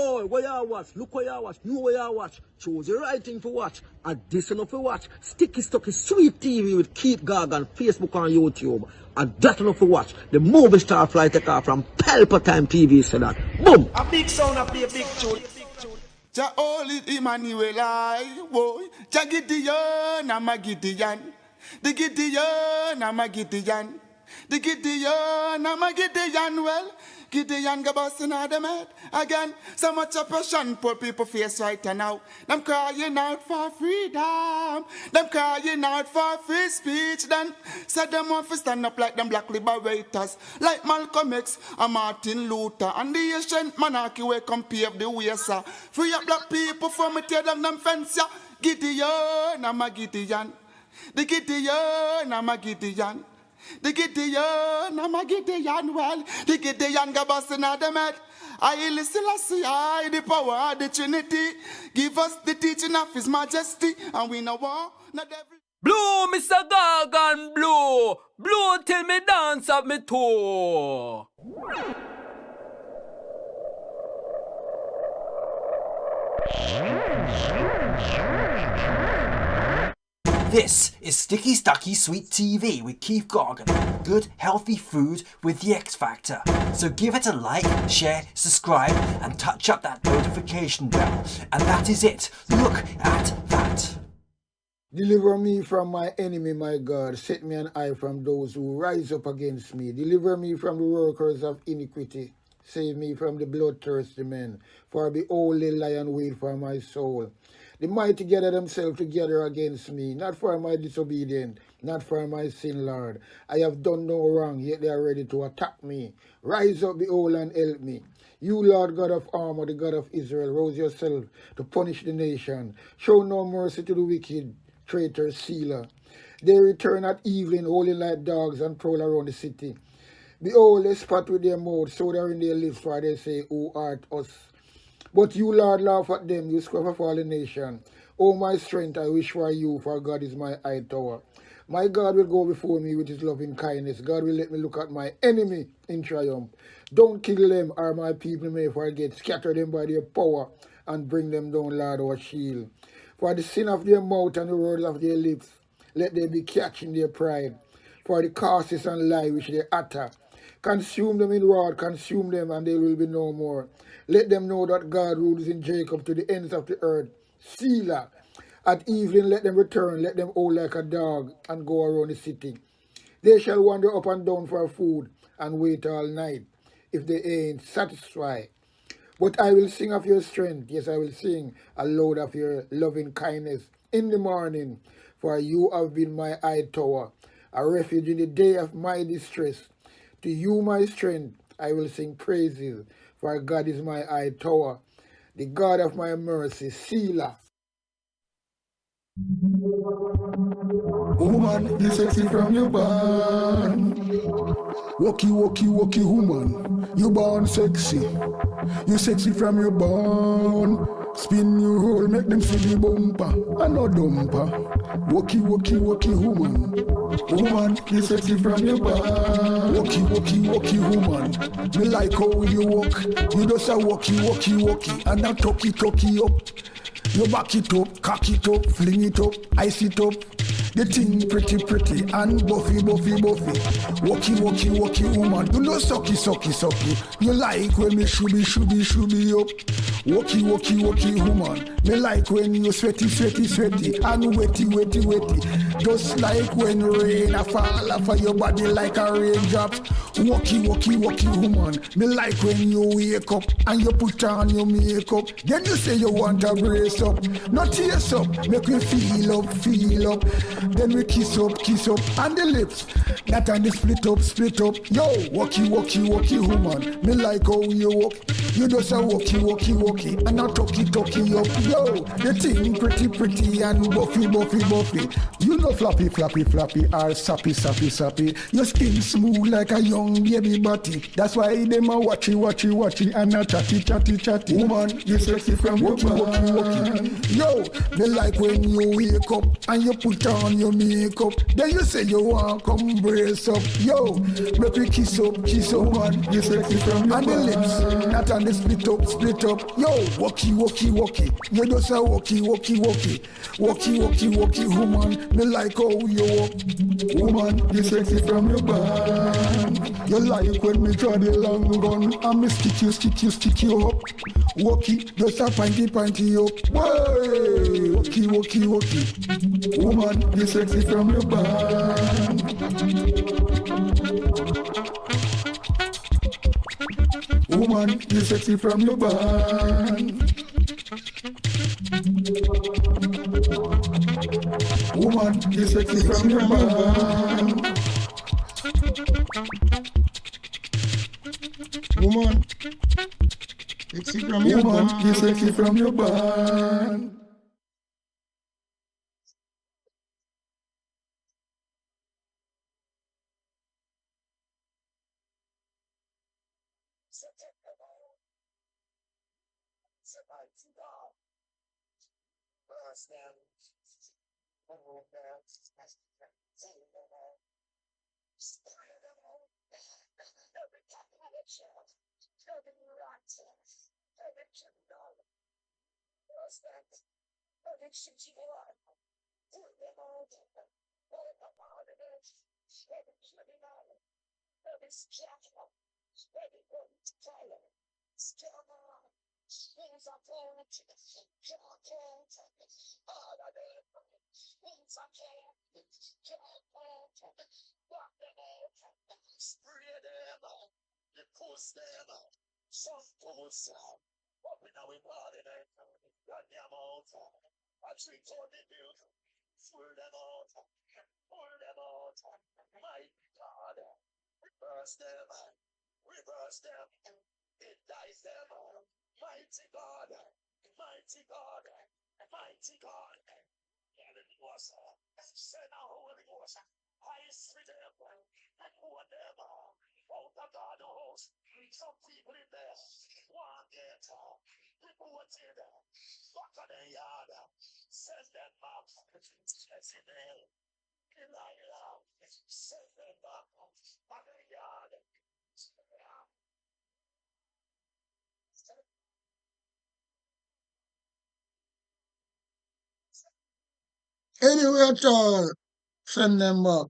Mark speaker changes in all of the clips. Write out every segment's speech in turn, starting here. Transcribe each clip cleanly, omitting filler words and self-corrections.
Speaker 1: Oh, where you watch? Look where you watch. Know where you watch. Choose the right thing to watch. And this enough to watch. Sticky Stucky Sweet TV with Keith Gorgan, Facebook and YouTube. And that enough to watch. The movie star fly take off from Pelpa Time TV said that. Boom!
Speaker 2: A big sound, a play a big tune.
Speaker 3: Ja Holy Emmanuel, I woy. Ja Gideon, I'm a Gideon. The Gideon, I'm a Gideon. The Gideon, I'm a Gideon. Well, Gideon go busting out them head again. So much oppression, poor people face right now. Them crying out for freedom. Them crying out for free speech. Then said them want to stand up like them black liberators, like Malcolm X and Martin Luther. And the ancient monarchy will come pave the way, sir. Free up black people from me tear down them fence, yeah. Gideon, I'm a Gideon. The Gideon, I'm a Gideon. The Gideon, I'm a Gideon, well, the Gideon go busting out them head. I listen, I see, I the power of the Trinity. Give us the teaching of His Majesty, and we know war, not every...
Speaker 4: Blow, Mr. Gorgan, blow. Blow till me dance up me toe.
Speaker 2: This is Sticky Stucky Sweet TV with Keith Gorgan. Good, healthy food with the X Factor. So give it a like, share, subscribe, and touch up that notification bell. And that is it. Look at that.
Speaker 5: Deliver me from my enemy, my God. Set me an eye from those who rise up against me. Deliver me from the workers of iniquity. Save me from the bloodthirsty men. For behold, they lie and wait for my soul. The mighty gather themselves together against me, not for my disobedience, not for my sin, Lord. I have done no wrong, yet they are ready to attack me. Rise up, behold, and help me. You, Lord God of armor, the God of Israel, rouse yourself to punish the nation. Show no mercy to the wicked, traitor, sealer. They return at evening, howling like dogs, and prowl around the city. Behold, they spat with their mouth, so they are in their lips, for they say, Who art us? But you, Lord, laugh at them, you scruff of all the nation. O my strength, I wish for you, for God is my high tower. My God will go before me with his loving kindness. God will let me look at my enemy in triumph. Don't kill them, or my people may forget. Scatter them by their power, and bring them down, Lord, our shield. For the sin of their mouth and the words of their lips, let them be catched in their pride. For the curses and lie which they utter. Consume them in wrath, consume them, and they will be no more. Let them know that God rules in Jacob to the ends of the earth. Selah. At evening let them return, let them howl like a dog, and go around the city. They shall wander up and down for food, and wait all night, if they ain't satisfied. But I will sing of your strength, yes, I will sing aloud of your loving kindness in the morning. For you have been my high tower, a refuge in the day of my distress. To you, my strength, I will sing praises, for God is my high tower, the God of my mercy, Selah.
Speaker 6: Woman, you sexy from your born. Walkie, walkie, walkie, woman, you born sexy. You sexy from your born. Spin your roll, make them see the bumper, and no dumper. Walkie, walkie, walkie, woman. Woman, you sexy from your born. Walkie, walkie, walkie, woman. Me like how you walk. You just a walkie, walkie, walkie, and a talkie, talkie up. You back it up, cock it up, fling it up, ice it up. The thing pretty, pretty, and buffy, buffy, buffy. Walkie, walkie, walkie, woman. You know sucky, sucky, sucky. You like when me shooby, shooby, shooby up. Walkie, walkie, walkie, woman. Me like when you sweaty, sweaty, sweaty, and wetty, wetty, wetty. Just like when rain a fall off of your body like a raindrop. Walkie, walkie, walkie, woman. Me like when you wake up and you put on your makeup. Then you say you want a brace up. Not tears up, make me feel up, feel up. Then we kiss up, and the lips. That and the split up, split up. Yo, walkie, walkie, walkie, woman. Me like how you walk. You just a walkie, walkie, walkie, and a talkie, talkie up. Yo, the thing pretty, pretty, and buffy, buffy, buffy. You know no floppy, floppy, floppy, or sappy, sappy, sappy. Your skin smooth like a young baby body. That's why them a watchy, watchy, watchy, and a chatty, chatty, chatty. Woman, you sexy from your body. Yo, me like when you wake up and you put on your makeup. Then you say you want come brace up. Yo, make me kiss up, woman. You sexy from your body. And the lips, not on the split up, split up. Yo, walkie, walkie, walkie. You just a walkie, walkie, walkie. Walkie, walkie, walkie, woman. Me like how you walk. Woman, you sexy from your band. You like when me draw the long gun and me stick you up. Walkie, just a pinty up. Way, walkie, walkie, walkie. Woman, you sexy from your band. Woman, you sexy from your band. Woman, you sexy from your band. Woman, sexy from your band. Woman, you sexy from your band. Anyway at all, send them back.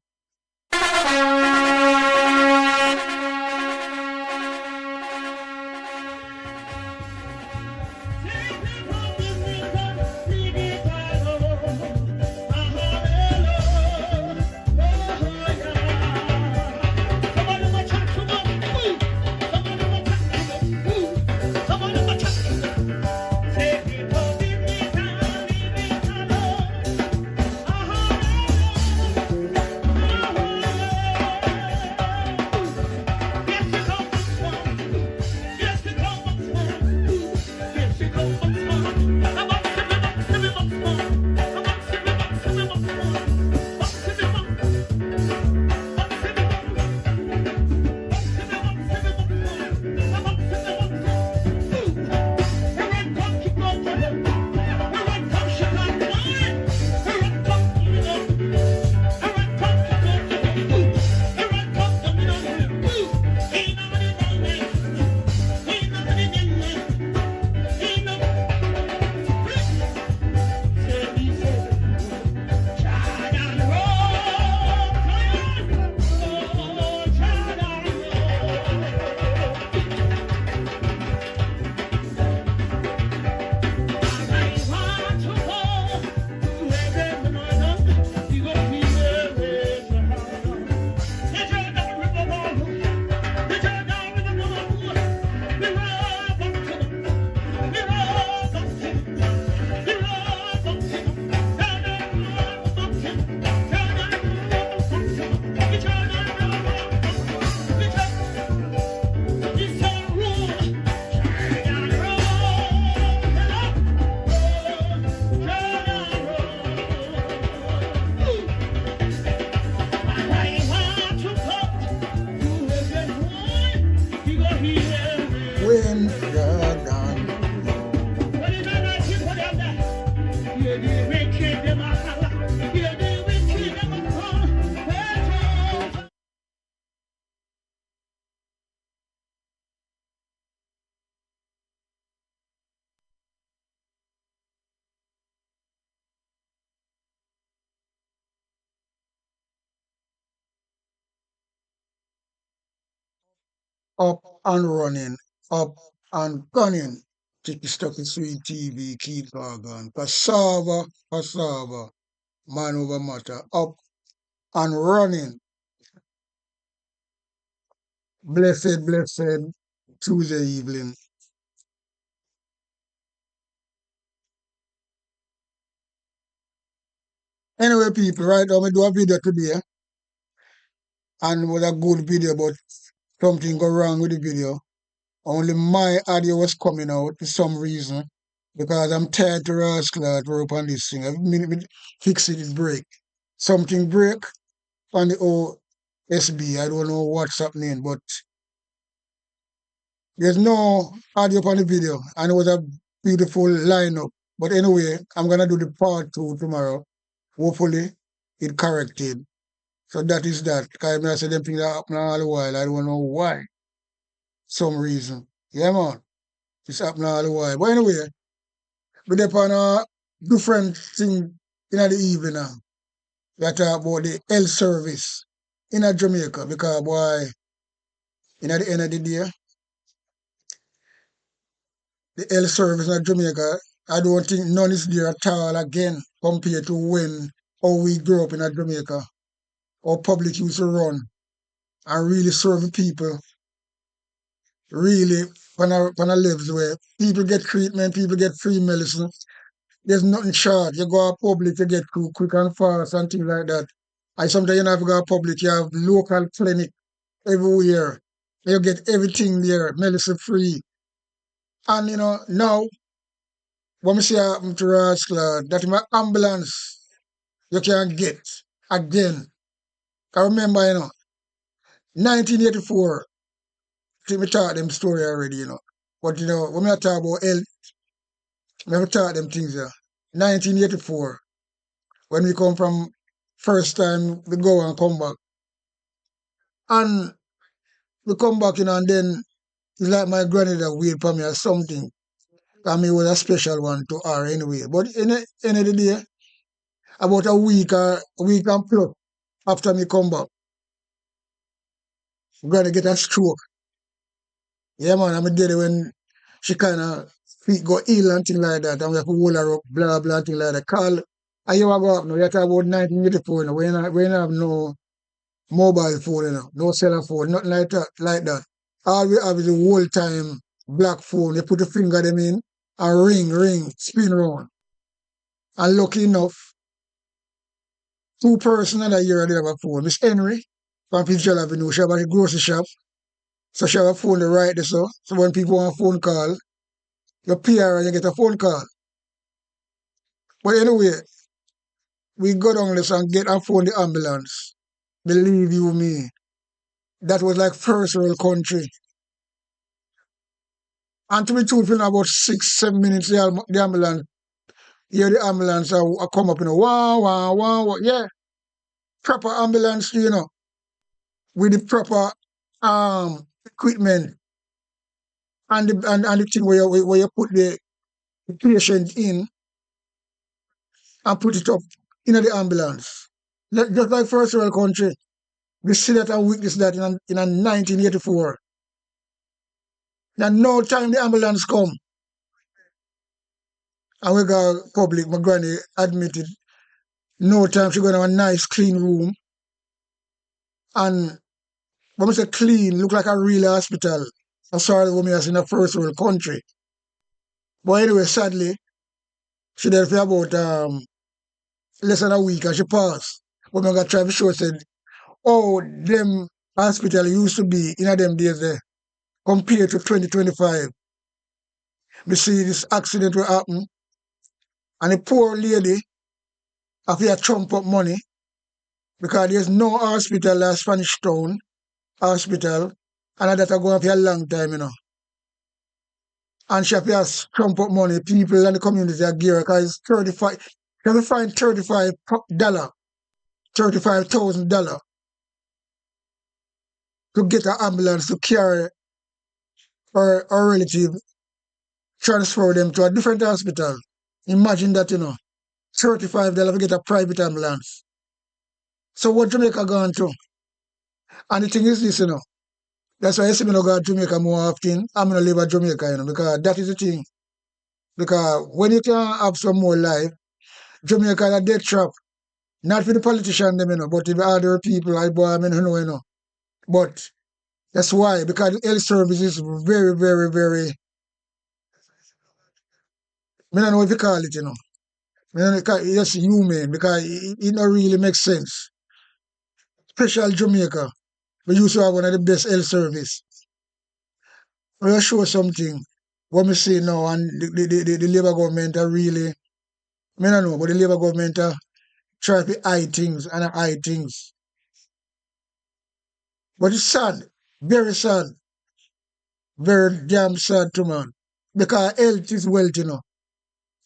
Speaker 6: Up and running, up and gunning. Tiki Stocky Sweet TV, Keith Gorgan. Cassava, man over matter. Up and running. Blessed Tuesday evening. Anyway, people, right now I do a video today, and it was a good video, but something go wrong with the video. Only my audio was coming out for some reason, because I'm tired to rascal to work on this thing. Every minute fix it break. Something break on the OSB. I don't know what's happening, but there's no audio on the video, and it was a beautiful lineup. But anyway, I'm gonna do the part 2 tomorrow. Hopefully, it corrected. So that is that. Because I said them things that happen all the while. I don't know why. Some reason. Yeah, man. It's happening all the while. But anyway, we're on a different thing in the evening now. We talk about the health service in Jamaica. Because, boy, in the end of the day, the health service in Jamaica, I don't think none is there at all again compared to when how we grew up in Jamaica. Our public used to run and really serve people. Really, when I live where people get treatment, people get free medicine. There's nothing short. You go to public, you get through quick and fast and things like that. And sometimes you don't have to go to public, you have local clinic everywhere. You get everything there, medicine free. And now, when we see happen to Rascal, that in my ambulance you can get again. I remember, 1984, I think we taught them story already, But when we talk about health, we taught them things there. 1984, when we come from first time we go and come back. And we come back, and then it's like my grandmother wait for me or something. And me was a special one to her anyway. But in the end of the day, about a week and plus after me come back, granny get a stroke. Yeah, man, I'm dead when she kind of feet go ill and things like that, and we have to hold her up, blah, blah, things like that. Call, and you go up now, you talk about 1984 now, we don't have no mobile phone, no cell phone, nothing like that. All we have is a whole time black phone. You put your finger them in and ring, spin round. And lucky enough, 2 persons in a year they have a phone. Miss Henry from Fitzgerald Avenue, she have a grocery shop. So she have a phone to write this up. So when people want a phone call, you pay her and you get a phone call. But anyway, we go down this and get and phone the ambulance. Believe you me, that was like first world country. And to be truthful, in about 6-7 minutes, the ambulance, hear the ambulance come up, wow. Yeah, proper ambulance, with the proper equipment and the thing where you put the patient in and put it up in the ambulance. Just like first world country. We see that and witness that in 1984. And no time the ambulance come. And we got public, my granny admitted, no time she go to a nice clean room. And when we say clean, look like a real hospital. I'm sorry when I in a first world country. But anyway, sadly, she there for about less than a week and she passed. But I got try to show said, oh, them hospital used to be in them days there compared to 2025. We see this accident will happen and the poor lady have to chump up money because there's no hospital at Spanish Town hospital and that are going for a long time,
Speaker 5: And she have to trump up money. People in the community are geared because it's 35. She have to find $35, $35,000 to get an ambulance to carry her relative, transfer them to a different hospital. Imagine that, $35 to get a private ambulance. So what Jamaica gone to? And the thing is this, that's why I say me no go to Jamaica more often. I'm going to live at Jamaica, because that is the thing. Because when you can have some more life, Jamaica is a death trap. Not for the politicians, them, but the other people, But that's why, because the health service is very, very, very, I don't know what you call it, I don't know, it's just human, because it don't really make sense. Special Jamaica, we used to have one of the best health service. We'll show something, what we see now, and the Labour government are really, I don't know, but the Labour government are trying to hide things and hide things. But it's sad, very damn sad to man, because health is wealth,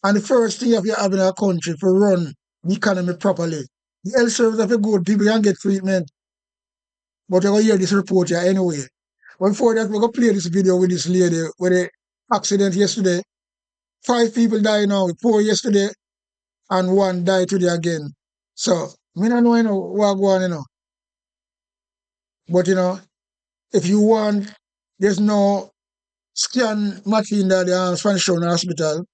Speaker 5: And the first thing you have in our country to run the economy properly, the health service have to good, people can get treatment. But we're going to hear this report here anyway. But before that, we're going to play this video with this lady with the accident yesterday. 5 people died now, 4 yesterday, and 1 died today again. So, I don't know, what going on, But, if you want, there's no scan machine that the Spanish Town Hospital,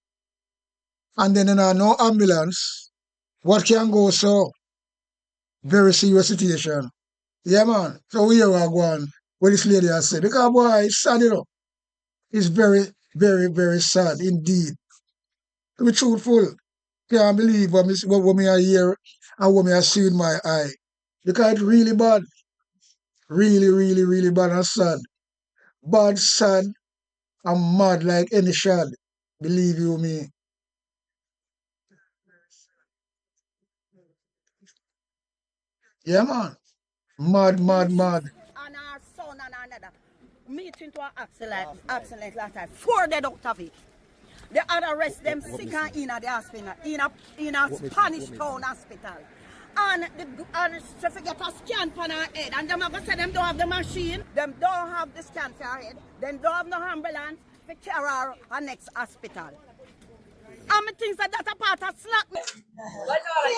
Speaker 5: and then no ambulance. What can go so? Very serious situation. Yeah, man. So we are going what this lady has said. Because, boy, it's sad, It's very, very, very sad indeed. To be truthful, can't believe what me I hear and what me I see with my eye. Because it's really bad. Really, really, really bad and sad. Bad, sad, and mad like any shad. Believe you me. Yeah, man. Mad, mad, mad.
Speaker 7: And our son and another meet into an accident last time. 4 dead out of it. They had arrest them sick and in the hospital, in a Spanish Town Hospital. And she forget a scan for her head. And them are going to say them don't have the machine. Them don't have the scan for her head. Them don't have no ambulance to carry her to next hospital. And me think that that's a part of slack. See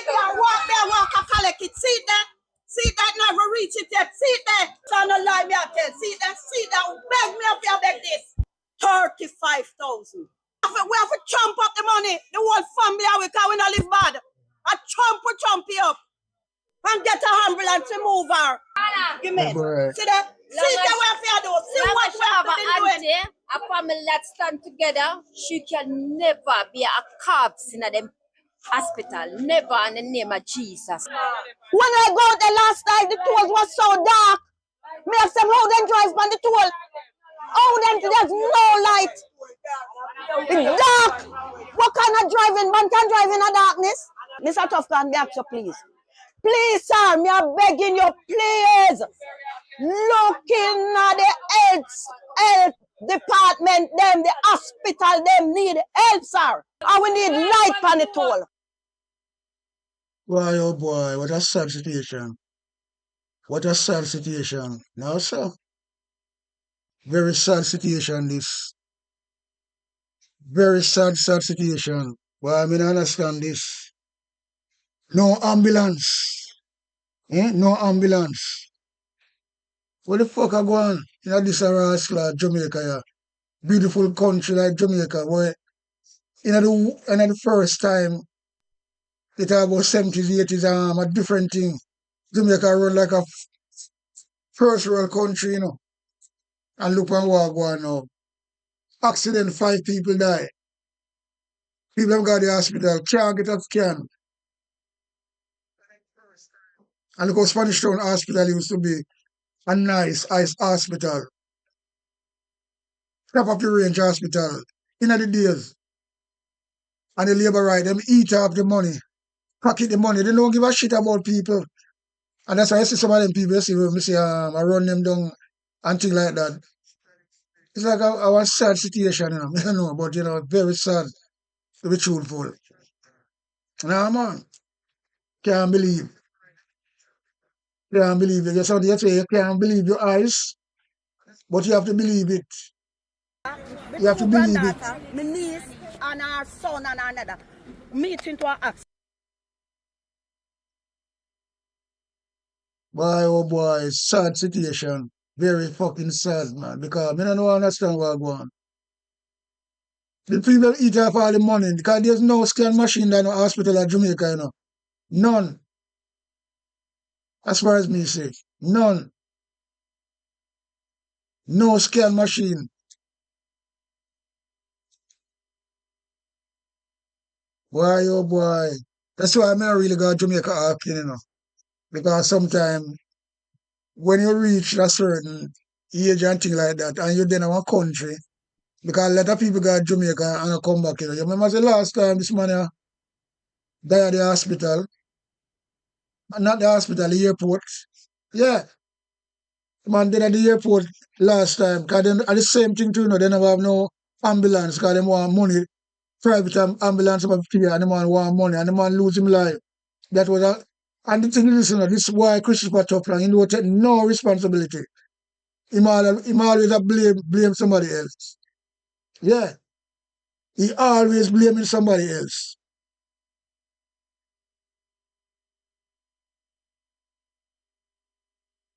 Speaker 7: there, walk a collect it. See there. See that never reach it yet. See that. So no lie me I tell. See that. Beg me up here, beg this. 35,000. We have to chomp up the money. The whole family are because we not live bad. I chomp it up. And get a ambulance to move her. Give me. See that? See that what we are doing. See what we have been doing.
Speaker 8: A family that stand together, she can never be a corpse in them hospital. Never in the name of Jesus.
Speaker 7: When I go the last night, the toll was so dark. Me ask them how them drive on the toll. How them there's no light. It's dark. What kind of driving? Man can drive in the darkness. Mr. Tufton, me ask you please. Please, sir, me are begging you, please. Looking at the health department, them, the hospital, them need help, sir. And we need light on the toll.
Speaker 5: Boy, oh boy, what a sad situation. What a sad situation. Now, sir. Very sad situation, this. Very sad situation. Well, I mean, I understand this. No ambulance. No ambulance. What the fuck are going on in this rascal Jamaica here? Beautiful country like Jamaica, where in the first time, it about 70s, 80s, a different thing. Jamaica run like a first world country, And look at what going on now. Accident, 5 people die. People have got to the hospital, can't get a scan. And look how Spanish Town Hospital used to be a nice hospital. Top of the range hospital. In the days. And the labor right, them eat up the money. Pocket the money. They don't give a shit about people. And that's why I see some of them people, I run them down and things like that.
Speaker 6: It's like a sad situation, you know. I don't know, but you know, very sad to be truthful. Nah, man, can't believe, can't believe it. That's what you say, you can't believe your eyes, but you have to believe it.
Speaker 7: My
Speaker 6: You have to
Speaker 7: two
Speaker 6: believe it.
Speaker 7: granddaughter, my niece, and her son and another meet into an accident.
Speaker 6: Boy, oh boy, sad situation. Very fucking sad, man, because I don't understand what's going on. The people eat off all the money because there's no scan machine in the hospital at Jamaica, you know. None, as far as me say. None. No scan machine. Boy, oh boy. That's why I don't really go to Jamaica often, you know. Because sometimes when you reach a certain age and thing like that, and you're then in one country, because a lot of people go to Jamaica and come back, you know. You remember the last time this man died at the hospital? Not the hospital, the airport. Yeah, the man died at the airport last time. Because then at the same thing too, you know, they never have no ambulance because they want money. Private ambulance about here, and the man want money, and the man lose him life. That was a, and the thing is, you know, this is why Christopher Tufton, he don't take no responsibility. He always a blame somebody else. Yeah, he always blaming somebody else.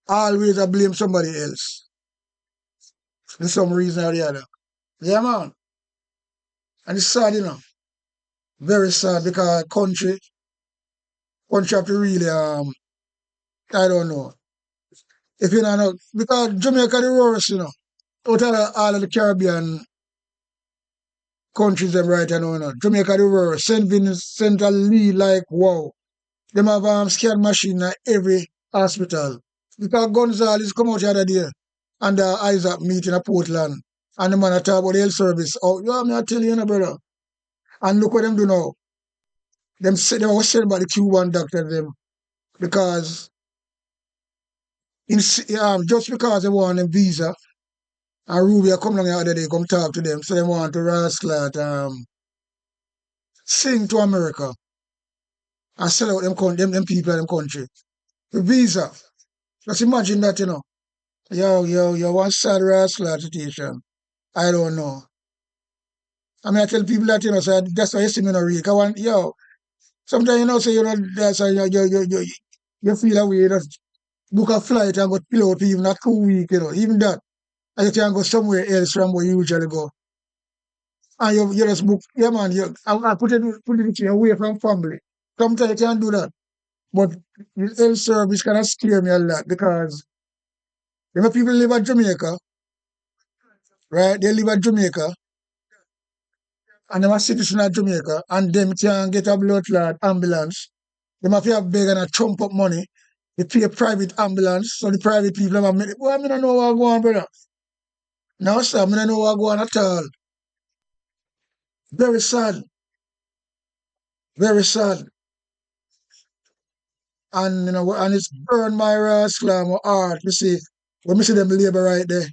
Speaker 6: Always a blame somebody else. For some reason or the other. Yeah, man. And it's sad, you know. Very sad because country have to really I don't know. If you don't know, because Jamaica the worst, you know. Out of all of the Caribbean countries them right now, you know. Jamaica the worst. St. Vincent and Lee, like wow. Them have scan machine at every hospital. Because Gonzales come out the other day and Isaac meet in a Portland. And the man talk about the health service. Oh, yeah, me I tell you, brother. And look what them do now. Them say they was sent by the Cuban doctor them because just because they want a visa and Rubia come down the other day, come talk to them, so they want to rascal sing to America and sell out them people in them country. The visa. Just imagine that, you know. Yo, one sad rascal situation. I don't know. I mean, I tell people that, you know, so that's why you see me not read. Yo, sometimes, you know, say, you know, that's how you feel a way, you just book a flight and go chill out for even a 2 weeks, you know, even that. And you can go somewhere else from where you usually go. And you just book, yeah, man, I put it away from family. Sometimes you can't do that. But the health service kind of scare me a lot because, you know, people live at Jamaica, right? They live at Jamaica and them are citizens of Jamaica and them can get a blood clot ambulance. Them have to have big and a chump up money. They pay a private ambulance, so the private people have made it. Well, I don't know what go on, brother. Now, sir, I don't know what go on at all. Very sad. Very sad. And you know, and it's burned my rascal my heart. You see, when we see them labor right there,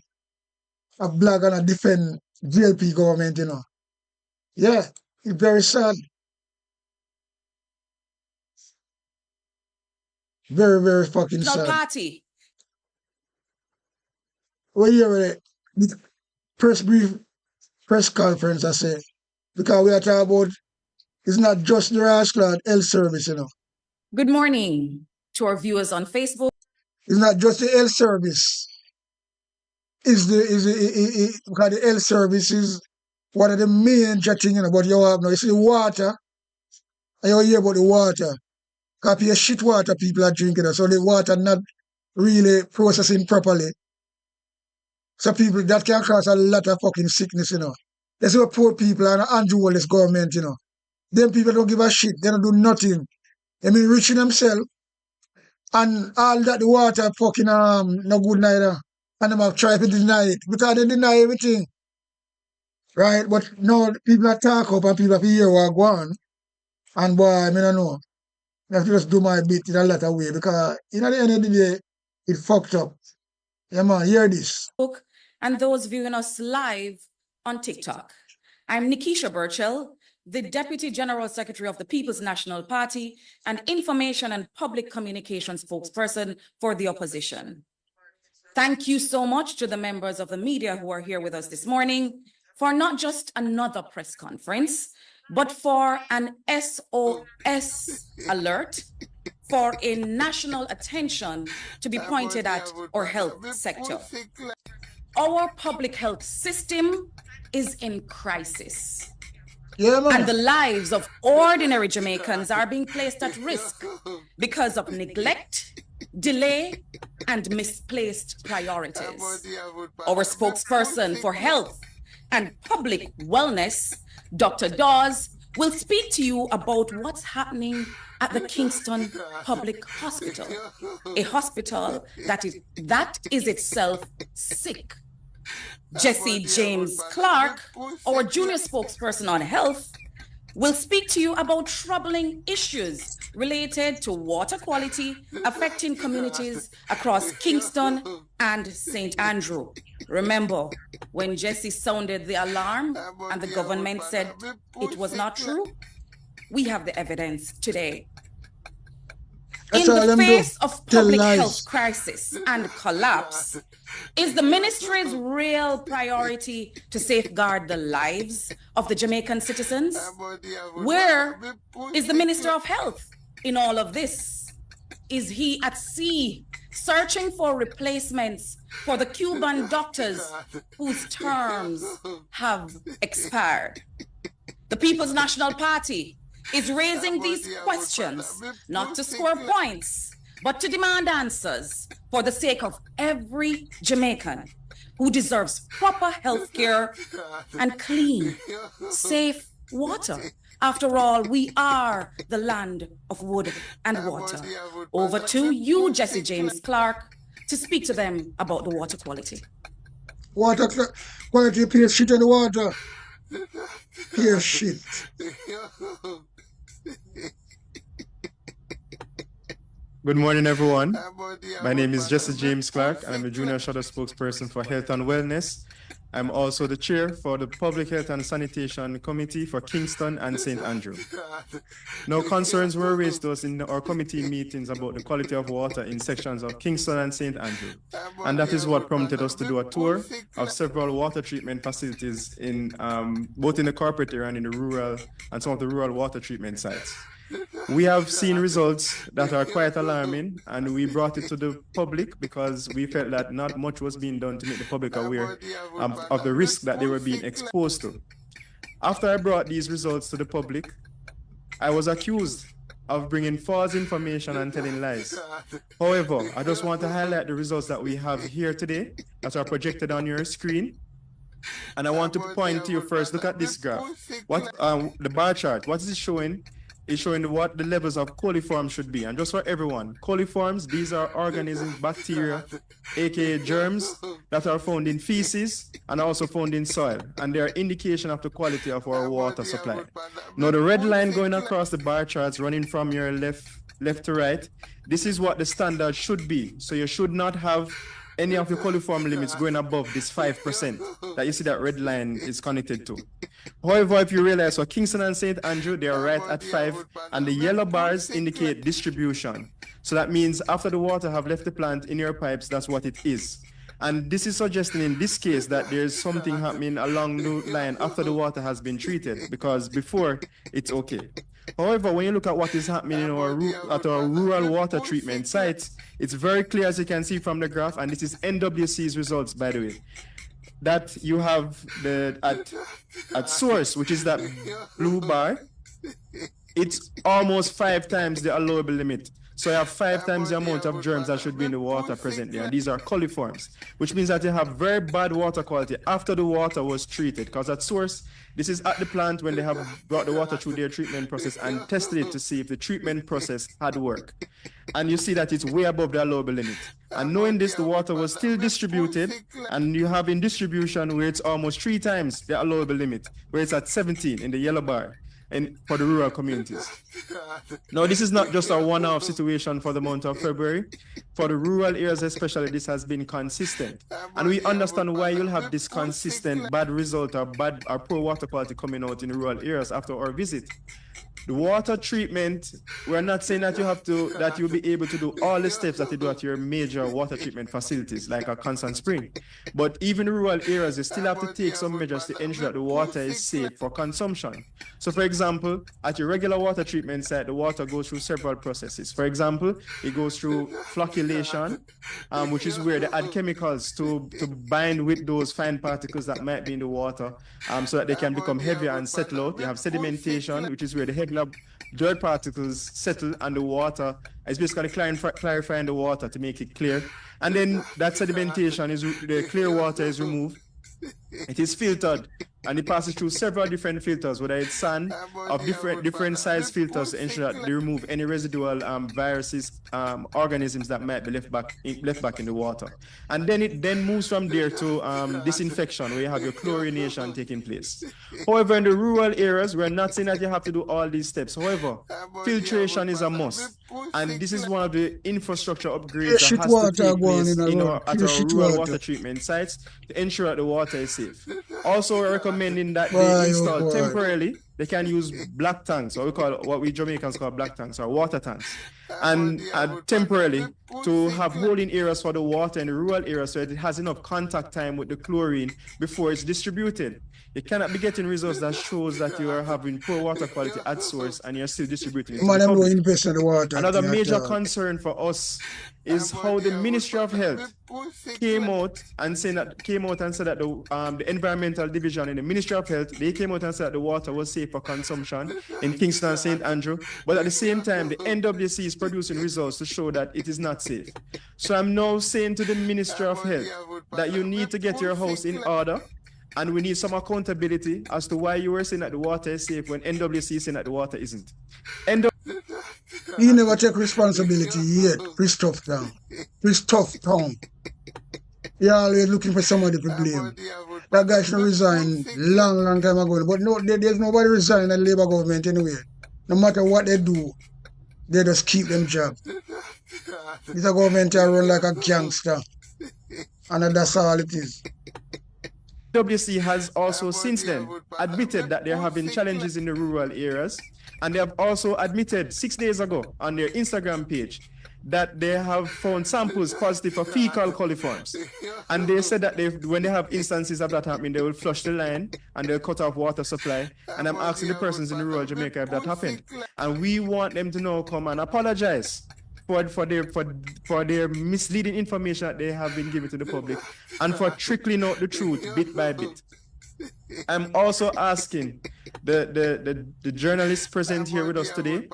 Speaker 6: a black and a defend JLP government, you know. Yeah, it's very sad. Very, very fucking sad.
Speaker 9: Party.
Speaker 6: Well, here the press conference, I say, because we are talking about it's not just the rascal health service, you know.
Speaker 9: Good morning to our viewers on Facebook.
Speaker 6: It's not just the health service. Because the health service is one of the main things, you know, but you have now. You see the water, and you hear about the water. Because your shit water people are drinking it, so the water not really processing properly. So people, that can cause a lot of fucking sickness, you know. That's why poor people and undo this government, you know. Them people don't give a shit. They don't do nothing. They mean reaching themselves and all that the water fucking no good neither. And them have tried to deny it because they deny everything. Right? But no, people are talk up and people have to hear what go on. And boy, I don't know. I have to just do my bit in a lot of way because at the end of the day, it fucked up. Yeah man, hear this.
Speaker 9: and those viewing us live on TikTok. I'm Nikisha Burchell, the Deputy General Secretary of the People's National Party and Information and Public Communication Spokesperson for the opposition. Thank you so much to the members of the media who are here with us this morning for not just another press conference, but for an SOS alert for a national attention to be pointed at our health sector. Our public health system is in crisis. And the lives of ordinary Jamaicans are being placed at risk because of neglect, delay, and misplaced priorities. Our spokesperson for health and public wellness, Dr. Dawes, will speak to you about what's happening at the Kingston Public Hospital, a hospital that is itself sick. Jesse James Clark, our junior spokesperson on health, will speak to you about troubling issues related to water quality affecting communities across Kingston and St. Andrew. Remember, when Jesse sounded the alarm and the government said it was not true, we have the evidence today. In the face of public health crisis and collapse, is the ministry's real priority to safeguard the lives of the Jamaican citizens? Where is the Minister of Health in all of this? Is he at sea searching for replacements for the Cuban doctors whose terms have expired? The People's National Party is raising these questions not to score points, but to demand answers for the sake of every Jamaican who deserves proper health care and clean, safe water. After all, we are the land of wood and water. Over to you, Jesse James Clark, to speak to them about the water quality.
Speaker 6: Water quality, pure shit in the water. Pure shit.
Speaker 10: Good morning, everyone. My name is Jesse James Clark, and I'm a junior shadow spokesperson for Health and Wellness. I'm also the chair for the Public Health and Sanitation Committee for Kingston and St. Andrew. No concerns were raised to us in our committee meetings about the quality of water in sections of Kingston and St. Andrew. And that is what prompted us to do a tour of several water treatment facilities in both in the corporate area and in the rural and some of the rural water treatment sites. We have seen results that are quite alarming, and we brought it to the public because we felt that not much was being done to make the public aware of the risk that they were being exposed to. After I brought these results to the public, I was accused of bringing false information and telling lies. However, I just want to highlight the results that we have here today that are projected on your screen. And I want to point to you first, look at this graph. What the bar chart, what is it showing? Is showing what the levels of coliforms should be. And just for everyone, coliforms, these are organisms, bacteria, aka germs, that are found in feces and also found in soil. And they are indication of the quality of our water supply. Now the red line going across the bar charts running from your left to right, this is what the standard should be. So you should not have any of the coliform limits going above this 5% that you see that red line is connected to. However, if you realize for Kingston and St. Andrew, they are right at 5, and the yellow bars indicate distribution. So that means after the water have left the plant in your pipes, that's what it is. And this is suggesting in this case that there's something happening along the line after the water has been treated, because before it's okay. However, when you look at what is happening in our rural water treatment sites, it's very clear, as you can see from the graph, and this is NWC's results, by the way, that you have at source, which is that blue bar, it's almost 5 times the allowable limit. So you have 5 times the amount of germs that should be in the water presently, and these are coliforms, which means that you have very bad water quality after the water was treated, because at source, this is at the plant when they have brought the water through their treatment process and tested it to see if the treatment process had worked. And you see that it's way above the allowable limit. And knowing this, the water was still distributed, and you have in distribution where it's almost 3 times the allowable limit, where it's at 17 in the yellow bar. for the rural communities. Now, this is not just a one-off situation for the month of February. For the rural areas especially, this has been consistent. And we understand why you'll have this consistent bad result or poor water quality coming out in the rural areas after our visit. The water treatment, we're not saying that you'll be able to do all the steps that you do at your major water treatment facilities, like a Constant Spring. But even in rural areas, you still have to take some measures to ensure that the water is safe for consumption. So for example, at your regular water treatment site, the water goes through several processes. For example, it goes through flocculation, which is where they add chemicals to bind with those fine particles that might be in the water, so that they can become heavier and settle out. You have sedimentation, which is where the heavy dirt particles settle and the water is basically clarifying the water to make it clear. And then that sedimentation the clear water is removed. It is filtered and it passes through several different filters, whether it's sand of different size filters, to ensure that they remove any residual viruses, organisms that might be left back in the water. And then it moves from there to disinfection, where you have your chlorination taking place. However, in the rural areas, we're not saying that you have to do all these steps. However, filtration is a must, and this is one of the infrastructure upgrades that has to take place at our rural water treatment sites to ensure that the water is safe. Also, we're recommending that they install temporarily. They can use black tanks, or what we Jamaicans call black tanks, or water tanks, and temporarily to have holding areas for the water in the rural areas, so it has enough contact time with the chlorine before it's distributed. You cannot be getting results that shows that you are having poor water quality at source and you're still distributing it to the public. Another major concern for us is how the Ministry of Health came out and said that the environmental division in the Ministry of Health, they came out and said that the water was safe for consumption in Kingston and St. Andrew, but at the same time the NWC is producing results to show that it is not safe. So I'm now saying to the Ministry of Health that you need to get your house in order, and we need some accountability as to why you were saying that the water is safe when NWC is saying that the water isn't.
Speaker 6: He never take responsibility yet. Chris TUFTON. You're always looking for somebody to blame. That guy should resign long time ago. But no, there's nobody resign in the Labour government anyway. No matter what they do, they just keep them job. This government run like a gangster. And that's all it is.
Speaker 10: WC has also since then admitted that they're having challenges in the rural areas, and they have also admitted 6 days ago on their Instagram page that they have found samples positive for fecal coliforms. And they said that when they have instances of that happening, they will flush the line and they'll cut off water supply. And I'm asking the persons in the rural Jamaica if that happened. And we want them to now come and apologize for their misleading information that they have been giving to the public, and for trickling out the truth bit by bit. I'm also asking the journalists present here with us today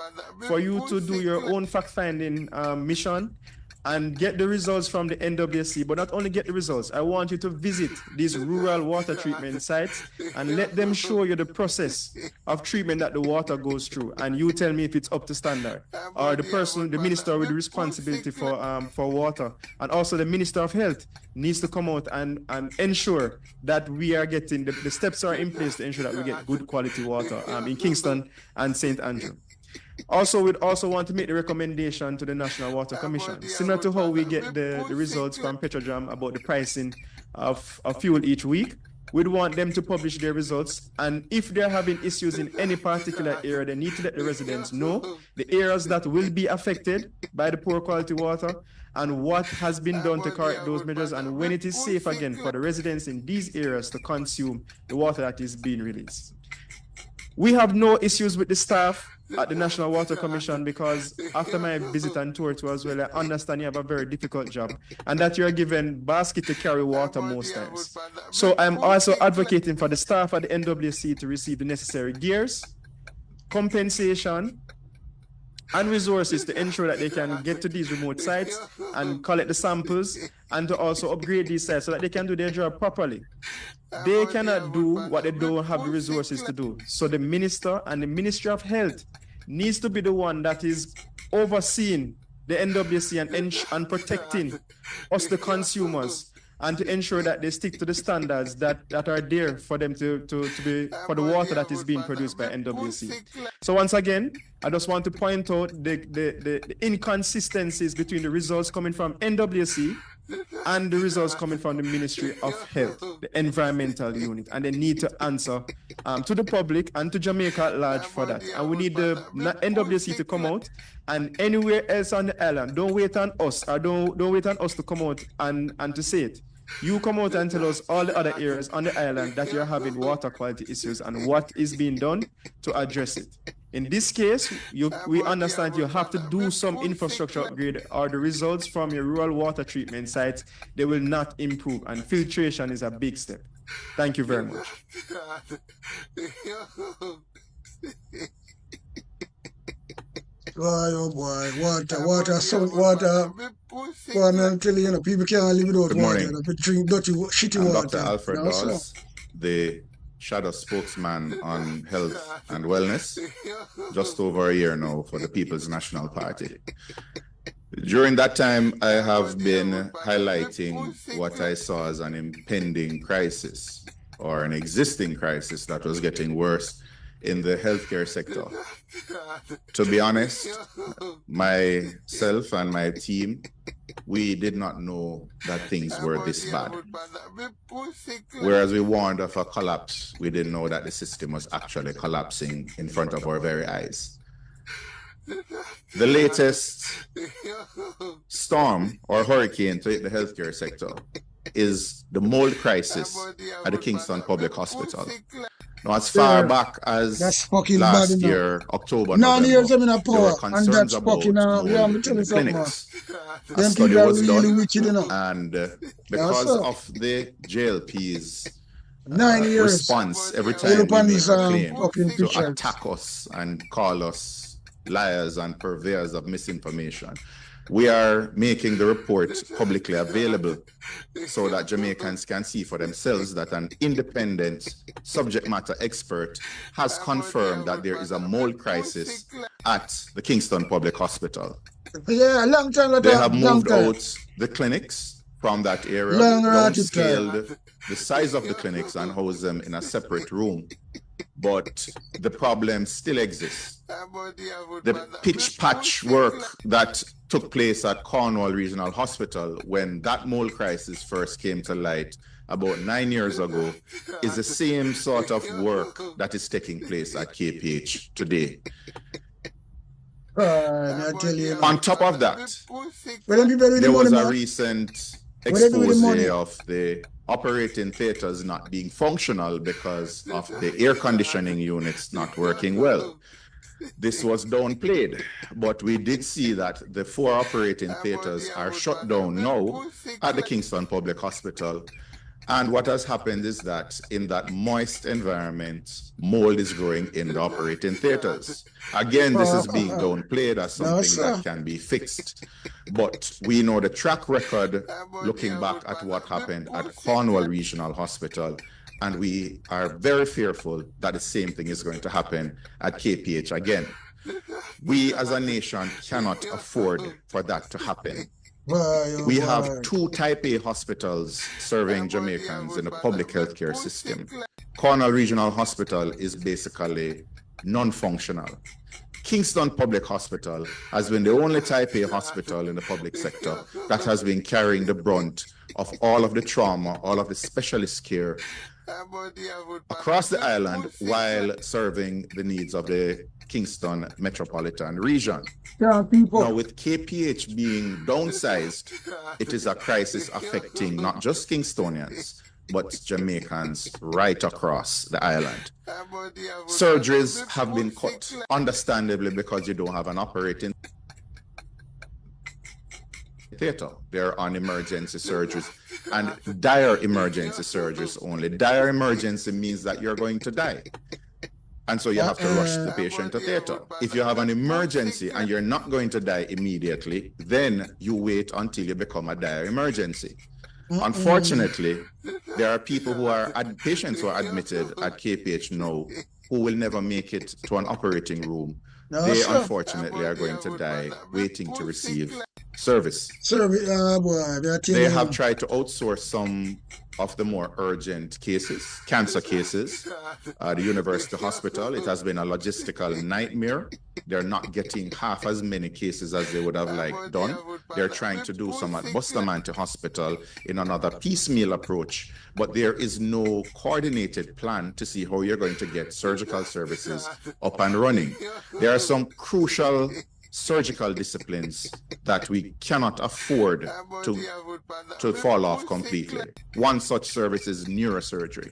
Speaker 10: for you to do your own fact-finding mission and get the results from the NWC, but not only get the results, I want you to visit these rural water treatment sites and let them show you the process of treatment that the water goes through, and you tell me if it's up to standard, or the minister with the responsibility for water, and also the Minister of Health needs to come out and ensure that we are getting, the steps are in place to ensure that we get good quality water in Kingston and St. Andrew. Also, we'd also want to make the recommendation to the National Water Commission, similar to how we get the results from Petrojam about the pricing of fuel each week. We'd want them to publish their results, and if they're having issues in any particular area, they need to let the residents know the areas that will be affected by the poor quality water and what has been done to correct those measures, and when it is safe again for the residents in these areas to consume the water that is being released. We have no issues with the staff at the National Water Commission, because after my visit and tour too as well, I understand you have a very difficult job and that you're given basket to carry water most times. So I'm also advocating for the staff at the NWC to receive the necessary gears, compensation, and resources to ensure that they can get to these remote sites and collect the samples, and to also upgrade these sites so that they can do their job properly. They cannot do what they don't have the resources to do. So the minister and the Ministry of Health needs to be the one that is overseeing the NWC and protecting us, the consumers, and to ensure that they stick to the standards that are there for them to be for the water that is being produced by NWC. So once again, I just want to point out the inconsistencies between the results coming from NWC and the results coming from the Ministry of Health, the environmental unit, and they need to answer to the public and to Jamaica at large for that. And we need the NWC to come out, and anywhere else on the island, don't wait on us, or don't wait on us to come out and to say it. You come out and tell us all the other areas on the island that you're having water quality issues and what is being done to address it. In this case, we understand you have to do some infrastructure upgrade, or the results from your rural water treatment sites, they will not improve, and filtration is a big step. Thank you very much.
Speaker 6: Oh boy, water. Well, I'm telling you, people can't live without water. They drink dirty, shitty water.
Speaker 11: Dr. Alfred Dawes, the shadow spokesman on health and wellness, just over a year now for the People's National Party. During that time, I have been highlighting what I saw as an impending crisis, or an existing crisis that was getting worse in the healthcare sector. To be honest, myself and my team, we did not know that things were this bad. Whereas we warned of a collapse, we didn't know that the system was actually collapsing in front of our very eyes. The latest storm or hurricane to hit the healthcare sector is the mold crisis at the Kingston Public Hospital. Now, as far back as last year, October, November, there were concerns about mold in the clinics. A study was done, and because of the JLP's response every time we make a claim to attack us and call us liars and purveyors of misinformation, we are making the report publicly available so that Jamaicans can see for themselves that an independent subject matter expert has confirmed that there is a mold crisis at the Kingston Public Hospital.
Speaker 6: Yeah, a long time ago.
Speaker 11: They have moved out the clinics from that area, downscaled the size of the clinics and housed them in a separate room. But the problem still exists. The pitch patch work that took place at Cornwall Regional Hospital when that mold crisis first came to light about 9 years ago is the same sort of work that is taking place at KPH today. On top of that, there was a recent expose of the operating theaters not being functional because of the air conditioning units not working well. This was downplayed, but we did see that the 4 operating theaters are shut down now at the Kingston Public Hospital. And what has happened is that in that moist environment, mold is growing in the operating theaters. Again, this is being downplayed as something that can be fixed. But we know the track record looking back at what happened at Cornwall Regional Hospital, and we are very fearful that the same thing is going to happen at KPH again. We as a nation cannot afford for that to happen. We have 2 Type A hospitals serving Jamaicans in the public healthcare system. Cornwall Regional Hospital is basically non-functional. Kingston Public Hospital has been the only Type A hospital in the public sector that has been carrying the brunt of all of the trauma, all of the specialist care across the island while serving the needs of the Kingston metropolitan region. Now, with KPH being downsized, it is a crisis affecting not just Kingstonians, but Jamaicans right across the island. Surgeries have been cut, understandably, because you don't have an operating theater. They're on emergency surgeries and dire emergency surgeries only. Dire emergency means that you're going to die. And so you have to rush the patient to theater. If you have an emergency and you're not going to die immediately, then you wait until you become a dire emergency. Unfortunately, there are people who are patients who are admitted at KPH now who will never make it to an operating room. They unfortunately are going to die waiting to receive service.
Speaker 6: Service, boy.
Speaker 11: They have tried to outsource some of the more urgent cases, cancer cases. The University Hospital, it has been a logistical nightmare. They're not getting half as many cases as they would have done. They're trying to do some at Bustamante Hospital in another piecemeal approach, but there is no coordinated plan to see how you're going to get surgical services up and running. There are some crucial surgical disciplines that we cannot afford to fall off completely. One such service is neurosurgery.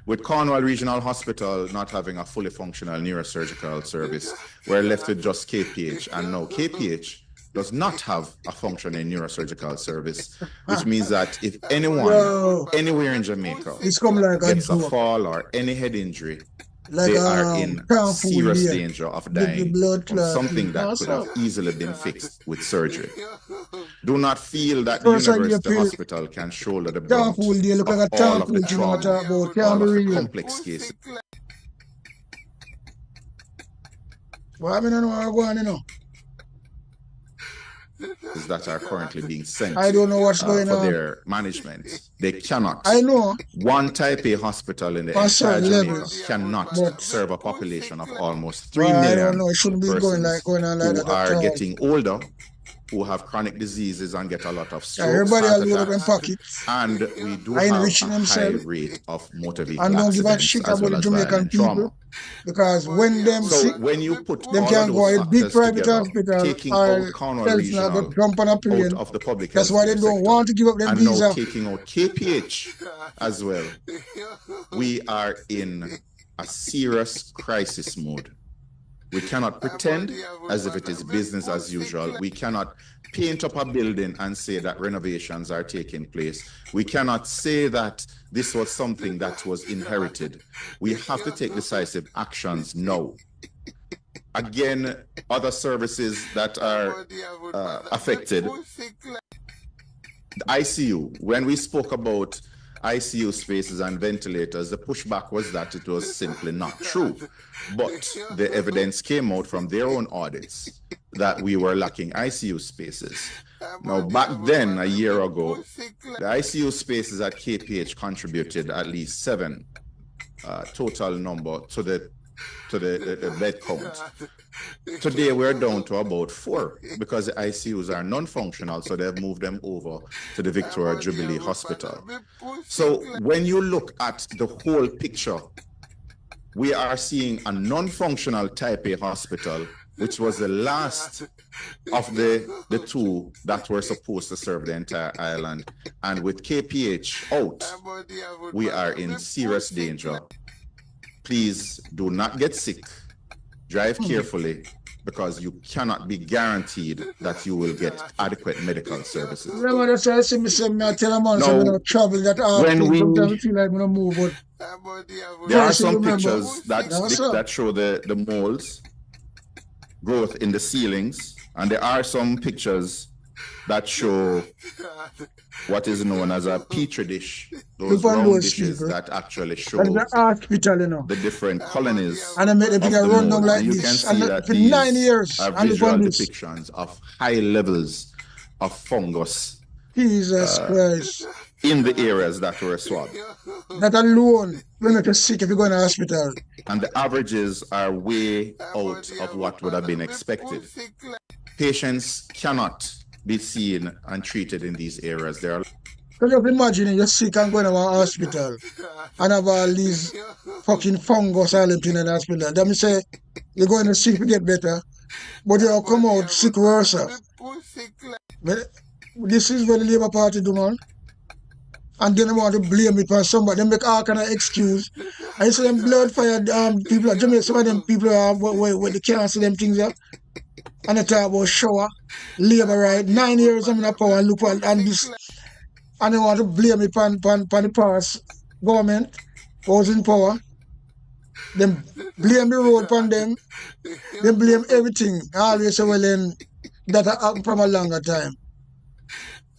Speaker 11: With Cornwall Regional Hospital not having a fully functional neurosurgical service, we're left with just KPH. And now KPH does not have a functioning neurosurgical service, which means that if anyone anywhere in Jamaica gets a fall or any head injury, they are in serious danger of dying from something that could have easily been fixed with surgery. Do not feel that the University Hospital can shoulder the brunt of all of the trauma, all of the complex cases.
Speaker 6: Well, I mean, I know how to go on, you know.
Speaker 11: That are currently being sent
Speaker 6: I don't know what's going
Speaker 11: for
Speaker 6: on.
Speaker 11: their management. They cannot.
Speaker 6: I know.
Speaker 11: One type A hospital in the entire Jamaica cannot serve a population of almost 3 million
Speaker 6: I don't know. It shouldn't be going on like
Speaker 11: who
Speaker 6: that.
Speaker 11: are getting older, who have chronic diseases and get a lot of strokes,
Speaker 6: everybody
Speaker 11: heart
Speaker 6: has load up in
Speaker 11: attacks,
Speaker 6: pockets.
Speaker 11: and we do
Speaker 6: I
Speaker 11: have
Speaker 6: enriching
Speaker 11: a high
Speaker 6: themselves.
Speaker 11: rate of motor vehicle
Speaker 6: And don't give a
Speaker 11: accidents
Speaker 6: shit
Speaker 11: as
Speaker 6: about
Speaker 11: well
Speaker 6: the
Speaker 11: as
Speaker 6: Jamaican
Speaker 11: violent
Speaker 6: people.
Speaker 11: trauma.
Speaker 6: Because when them
Speaker 11: So
Speaker 6: sick,
Speaker 11: when you put
Speaker 6: them
Speaker 11: all
Speaker 6: can
Speaker 11: of
Speaker 6: go
Speaker 11: those
Speaker 6: in big
Speaker 11: factors
Speaker 6: private
Speaker 11: together,
Speaker 6: hospital
Speaker 11: taking
Speaker 6: or
Speaker 11: out Cornwall
Speaker 6: else now
Speaker 11: Regional
Speaker 6: go jump on a plane.
Speaker 11: out of the public
Speaker 6: That's why they
Speaker 11: healthcare
Speaker 6: don't
Speaker 11: sector,
Speaker 6: want to give up them
Speaker 11: and
Speaker 6: visa.
Speaker 11: now taking out KPH as well, we are in a serious crisis mode. We cannot pretend as if it is business as usual. We cannot paint up a building and say that renovations are taking place. We cannot say that this was something that was inherited. We have to take decisive actions now. Again, other services that are affected. The ICU, when we spoke about ICU spaces and ventilators, the pushback was that it was simply not true. But the evidence came out from their own audits that we were lacking ICU spaces. Now, back then, a year ago, the ICU spaces at KPH contributed at least 7 total number to the bed count. Today, we're down to about 4 because the ICUs are non-functional, so they've moved them over to the Victoria Jubilee Hospital. So when you look at the whole picture, we are seeing a non-functional type A hospital, which was the last of the 2 that were supposed to serve the entire island. And with KPH out, we are in serious danger. Please do not get sick. Drive carefully, because you cannot be guaranteed that you will get adequate medical services.
Speaker 6: Remember, that's why I see me say, I tell them all,
Speaker 11: No,
Speaker 6: I'm going to travel that
Speaker 11: when we-
Speaker 6: sometimes I feel like I'm going to move, but
Speaker 11: There are
Speaker 6: First,
Speaker 11: some
Speaker 6: remember-
Speaker 11: pictures that,
Speaker 6: No, sir.
Speaker 11: that show the molds, growth in the ceilings, and there are some pictures that show what is known as a petri dish, those
Speaker 6: Look on
Speaker 11: round
Speaker 6: those
Speaker 11: dishes
Speaker 6: people.
Speaker 11: that actually show
Speaker 6: that's the hospital, you know.
Speaker 11: the different colonies
Speaker 6: And I make the
Speaker 11: of
Speaker 6: figure
Speaker 11: the
Speaker 6: run down
Speaker 11: mold.
Speaker 6: like
Speaker 11: And you can
Speaker 6: this.
Speaker 11: see
Speaker 6: And
Speaker 11: that
Speaker 6: for
Speaker 11: these
Speaker 6: 9 years.
Speaker 11: are
Speaker 6: And look
Speaker 11: visual
Speaker 6: on this.
Speaker 11: depictions of high levels of fungus
Speaker 6: Jesus Christ.
Speaker 11: in the areas that were swabbed.
Speaker 6: That alone will make you sick if you go in the hospital.
Speaker 11: And the averages are way out of what would have been expected. Patients cannot be seen and treated in these areas. There are
Speaker 6: So just imagine you're sick and going to a hospital and have all these fucking fungus all in the hospital. That means say you're going to sick to get better, but you'll come out sick worse. But this is what the Labour Party do, man. And then they want to blame it on somebody. They make all kind of excuse. I see them blood fired people at Jamaica. Some of them people are where they can't see them things up. And they talk about shower, Labour right. 9 years I'm in a power and look at and this. And they want to blame it on the past government who was in power. Them blame the road on them. They blame everything. Always say, well, then that happened from a longer time.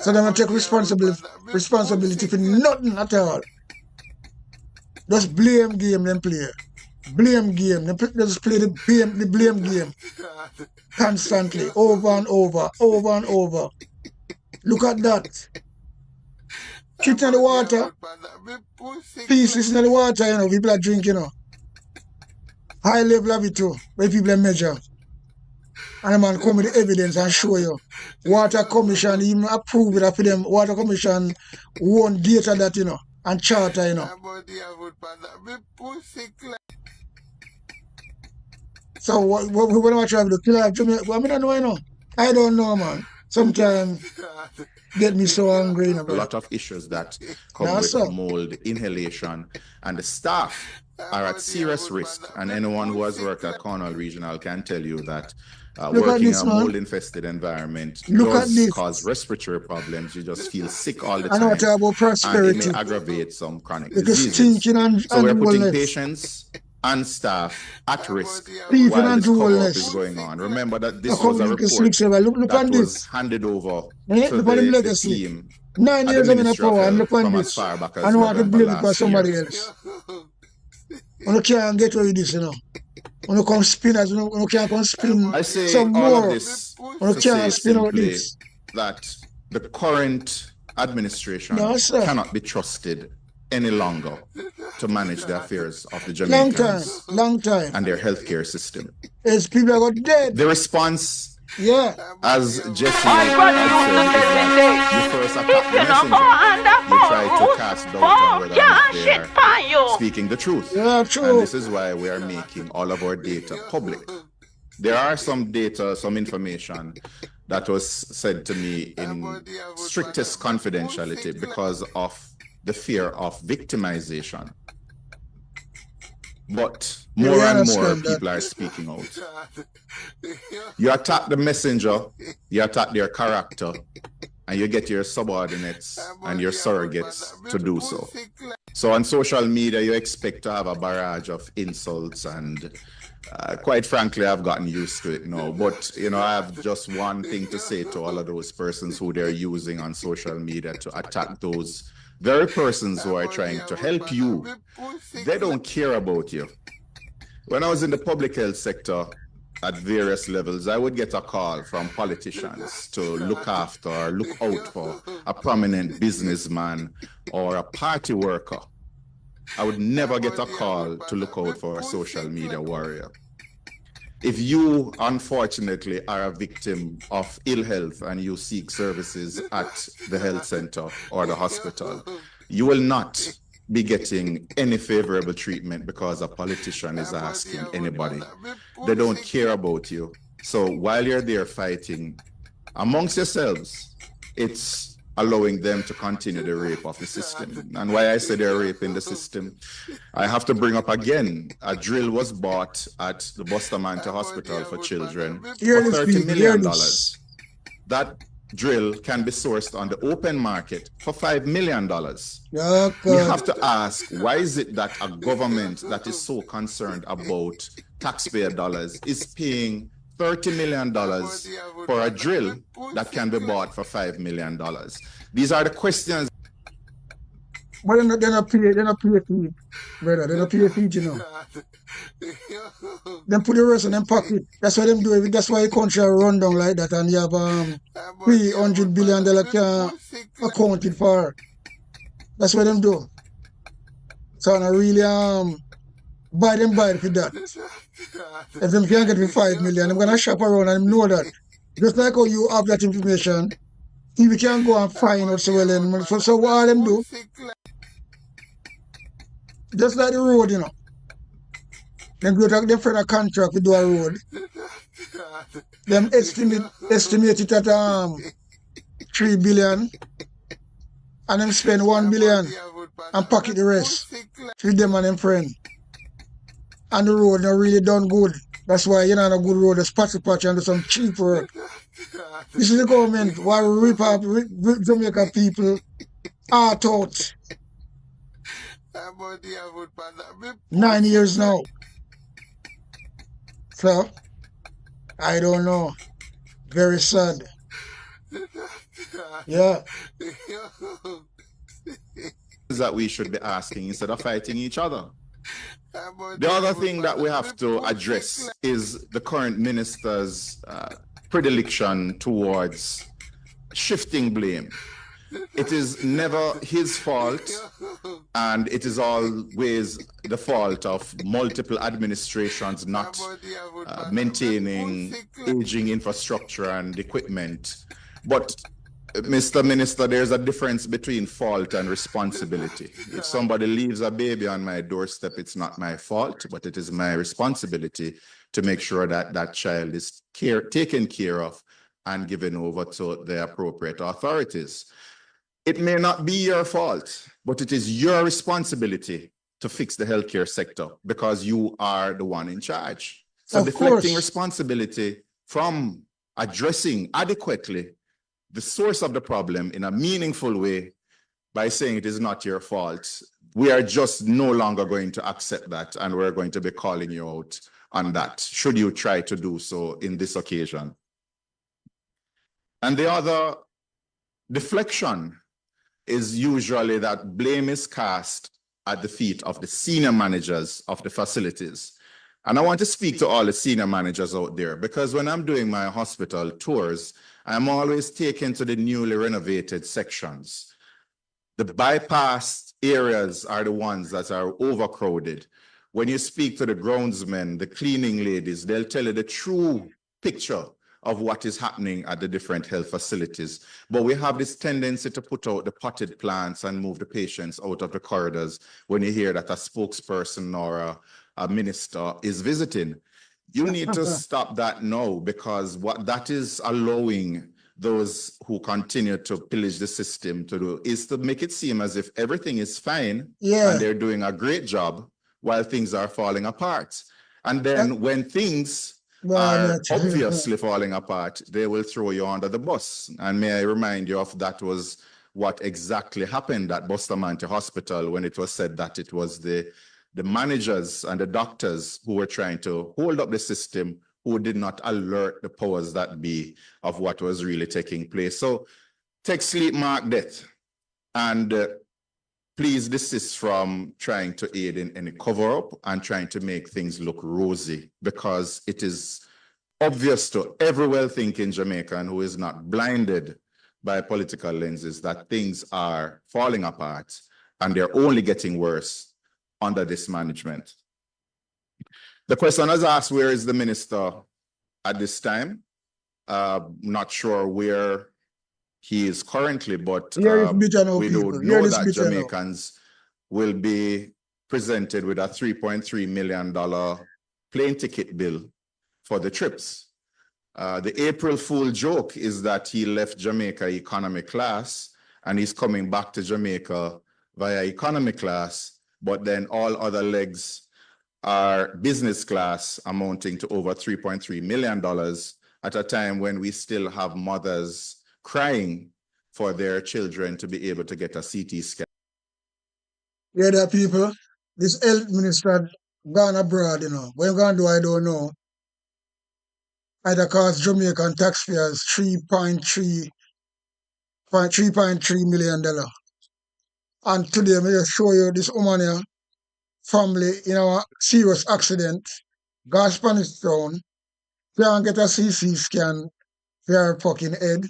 Speaker 6: So they want to take responsibility for nothing at all. Just blame game them play. Blame game. They just play the blame game constantly, over and over, over and over. Look at that. Shit in the water. Pieces in the water, you know, people are drinking, you know. High level of it too, where people measure. And the man come with the evidence and show you. Water Commission even approve it for them. Water Commission won data that, you know, and charter, you know. So what am I trying to do? Kill off Jamaica? I mean, I don't know, you know. I don't know, man. Sometimes get me so angry, you know.
Speaker 11: A lot of issues that come with mold inhalation, and the staff are at serious risk. And anyone who has worked at Cornwall Regional can tell you that working in a mold-infested environment does cause respiratory problems. You just feel sick all the time.
Speaker 6: I know talk about prosperity.
Speaker 11: And it may aggravate some chronic
Speaker 6: diseases.
Speaker 11: So we're putting patients and staff at risk while this cover-up is going on. Remember that this was a report that was handed over to the team
Speaker 6: 9 years I'm in a power, and look on this. I don't want to blame it for somebody else. You can't get away with this, you know. When you come spin as you can't come spin some more. You can't spin out this.
Speaker 11: That the current administration cannot be trusted any longer to manage the affairs of the Jamaicans.
Speaker 6: Long time.
Speaker 11: And their healthcare system.
Speaker 6: As people are got dead.
Speaker 11: The response, as Jesse said, you first attack the messenger. You try to cast doubt on whether they are speaking the truth.
Speaker 6: Yeah, true.
Speaker 11: And this is why we are making all of our data public. There are some data, some information that was said to me in strictest confidentiality because of the fear of victimization. But more and more people are speaking out. You attack the messenger, you attack their character, and you get your subordinates and your surrogates to do so. So on social media, you expect to have a barrage of insults, and quite frankly, I've gotten used to it now. But, you know, I have just one thing to say to all of those persons who they're using on social media to attack those very persons who are trying to help you. They don't care about you. When I was in the public health sector at various levels, I would get a call from politicians to look after or look out for a prominent businessman or a party worker. I would never get a call to look out for a social media warrior. If you, unfortunately, are a victim of ill health and you seek services at the health center or the hospital, you will not be getting any favorable treatment because a politician is asking anybody. They don't care about you. So while you're there fighting amongst yourselves, it's allowing them to continue the rape of the system. And why I say they're raping the system, I have to bring up again, a drill was bought at the Bustamante Hospital for Children for $30 million. That drill can be sourced on the open market for $5 million. We have to ask, why is it that a government that is so concerned about taxpayer dollars is paying $30 million for a drill that can be bought for $5 million? These are the questions.
Speaker 6: But they're not pay feed, brother. They're not pay feed, you know. Then put the rest in them pocket. That's why them do it. That's why the country run down like that, and you have $300 billion accounted for. That's what them do. So I really buy for that. If them can't get me $5 million, I'm gonna shop around and know that. Just like how you have that information, if you can go and find out so well, so what them do? Just like the road, you know. Them go to them friend a contract to do a road. Them estimate it at 3 billion, and them spend 1 billion and pocket the rest with them and them friend. And the road not really done good. That's why you know a good road, just patch and do some cheap work. This is the government why we rip Jamaica people out. 9 years now. So I don't know. Very sad. Yeah.
Speaker 11: That we should be asking instead of fighting each other. The other thing that we have to address is the current minister's predilection towards shifting blame. It is never his fault, and it is always the fault of multiple administrations not maintaining aging infrastructure and equipment. But Mr. Minister, there's a difference between fault and responsibility. If somebody leaves a baby on my doorstep, it's not my fault, but it is my responsibility to make sure that that child is taken care of and given over to the appropriate authorities. It may not be your fault, but it is your responsibility to fix the healthcare sector because you are the one in charge. So deflecting responsibility from addressing adequately the source of the problem in a meaningful way by saying it is not your fault, we are just no longer going to accept that, and we're going to be calling you out on that, should you try to do so in this occasion. And the other deflection is usually that blame is cast at the feet of the senior managers of the facilities. And I want to speak to all the senior managers out there, because when I'm doing my hospital tours, I'm always taken to the newly renovated sections. The bypassed areas are the ones that are overcrowded. When you speak to the groundsmen, the cleaning ladies, they'll tell you the true picture of what is happening at the different health facilities. But we have this tendency to put out the potted plants and move the patients out of the corridors when you hear that a spokesperson or a minister is visiting. You need to stop that now, because what that is allowing those who continue to pillage the system to do is to make it seem as if everything is fine and they're doing a great job while things are falling apart. And then when things are obviously falling apart, they will throw you under the bus. And may I remind you of that was what exactly happened at Bustamante Hospital when it was said that it was the managers and the doctors who were trying to hold up the system who did not alert the powers that be of what was really taking place. So take sleep, mark death, and please desist from trying to aid in any cover-up and trying to make things look rosy, because it is obvious to every well-thinking Jamaican who is not blinded by political lenses that things are falling apart and they're only getting worse under this management. The question was asked, where is the minister at this time? Not sure where he is currently, but we do know that Jamaicans will be presented with a $3.3 million plane ticket bill for the trips. The April Fool joke is that he left Jamaica economy class and he's coming back to Jamaica via economy class, but then all other legs are business class, amounting to over $3.3 million at a time when we still have mothers crying for their children to be able to get a CT scan.
Speaker 6: Yeah, there are people. This health minister gone abroad, you know. What you're going to do, I don't know. Either cost Jamaican taxpayers $3.3 million. And today, I'm just show you this woman here, family in a serious accident, got Spanish Town, can't get a CT scan for her fucking head.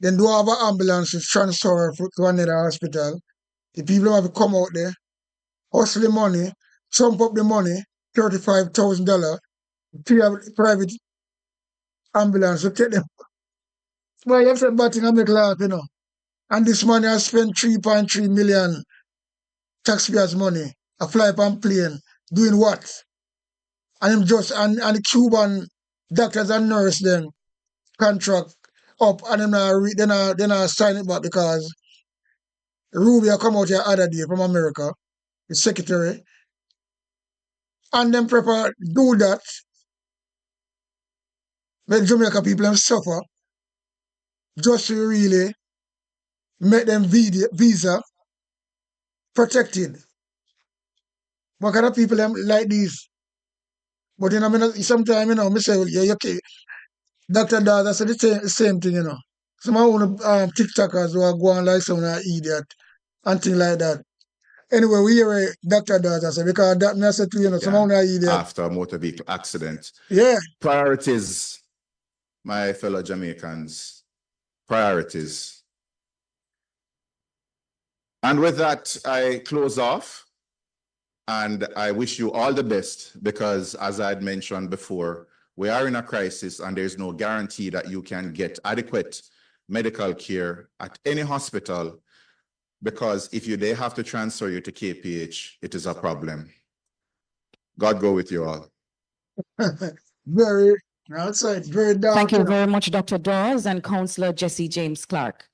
Speaker 6: Then do have an ambulance to transfer her to another hospital. The people have to come out there, hustle the money, sum up the money, $35,000, pay a private ambulance to take them. Well, you have to batting and make laugh, you know. And this money has spent 3.3 million taxpayers' money, a fly on plane, doing what? And him just and the Cuban doctors and nurses then contract up and then I sign it back because Rubio come out here other day from America, the secretary, and them prepare do that. When Jamaica people them suffer, just to really make them visa protected. What kind of people them like this? But you know, sometimes, you know, I say, well, yeah, okay. Dr. Dada said the same thing, you know. Some of the TikTokers who are going like some idiot and things like that. Anyway, we hear Dr. Dawes say, because that me said to you, know, somehow I idiot.
Speaker 11: After a motor vehicle accident.
Speaker 6: Yeah.
Speaker 11: Priorities, my fellow Jamaicans. Priorities. And with that, I close off. And I wish you all the best because, as I had mentioned before, we are in a crisis and there's no guarantee that you can get adequate medical care at any hospital, because if they have to transfer you to KPH, it is a problem. God go with you all.
Speaker 6: Very outside, very dark.
Speaker 9: Thank you very much, Dr. Dawes and Councillor Jesse James Clark.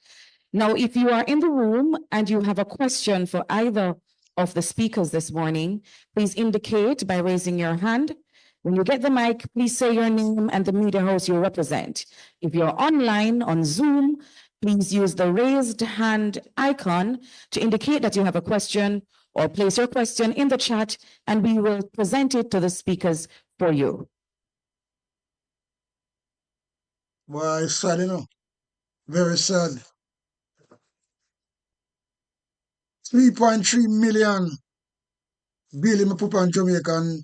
Speaker 9: Now, if you are in the room and you have a question for either of the speakers this morning, please indicate by raising your hand. When you get the mic, please say your name and the media house you represent. If you're online on Zoom, please use the raised hand icon to indicate that you have a question, or place your question in the chat and we will present it to the speakers for you.
Speaker 6: Well, it's sad, you know. Very sad. 3.3 million bill me put on Jamaican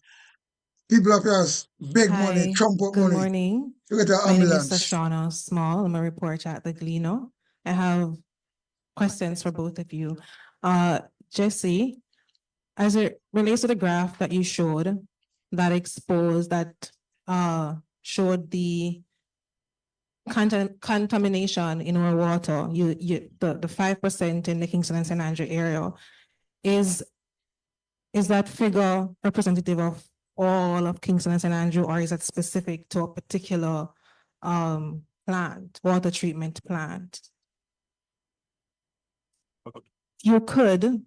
Speaker 6: people of yours beg money, trump up money.
Speaker 12: Good morning.
Speaker 6: You get an
Speaker 12: My name is
Speaker 6: ambulance.
Speaker 12: Shauna Small. I'm a reporter at the Gleno. I have questions for both of you. Jesse, as it relates to the graph that you showed that exposed, that showed the contamination in our water, the 5% in the Kingston and St. Andrew area, is that figure representative of all of Kingston and St. Andrew, or is it specific to a particular plant, water treatment plant? You could,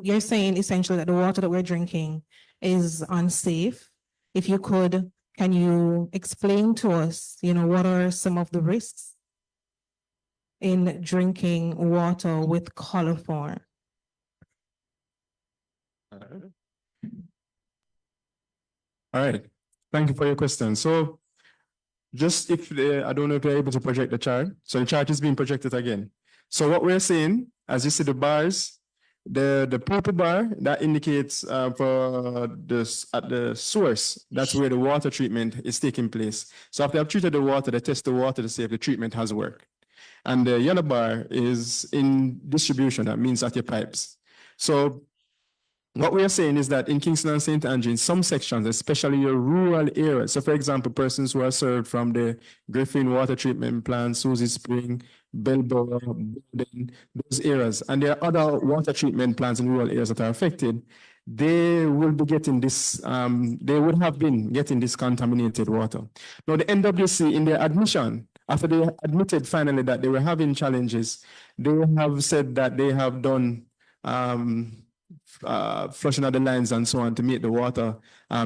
Speaker 12: you're saying essentially that the water that we're drinking is unsafe. If you could, can you explain to us, what are some of the risks in drinking water with coliform?
Speaker 10: All right. Thank you for your question. So just I don't know if you're able to project the chart. So the chart is being projected again. So what we're seeing, as you see the bars, the purple bar, that indicates for this at the source, that's where the water treatment is taking place. So after I've treated the water, they test the water to see if the treatment has worked. And the yellow bar is in distribution, that means at your pipes. So what we are saying is that in Kingston and St. Andrew, in some sections, especially your rural areas, so for example, persons who are served from the Griffin Water Treatment Plant, Susie Spring, Belborough, Bowden, those areas, and there are other water treatment plants in rural areas that are affected, they will be getting this, they would have been getting this contaminated water. Now, the NWC, in their admission, after they admitted finally that they were having challenges, they have said that they have done flushing of the lines and so on to make the water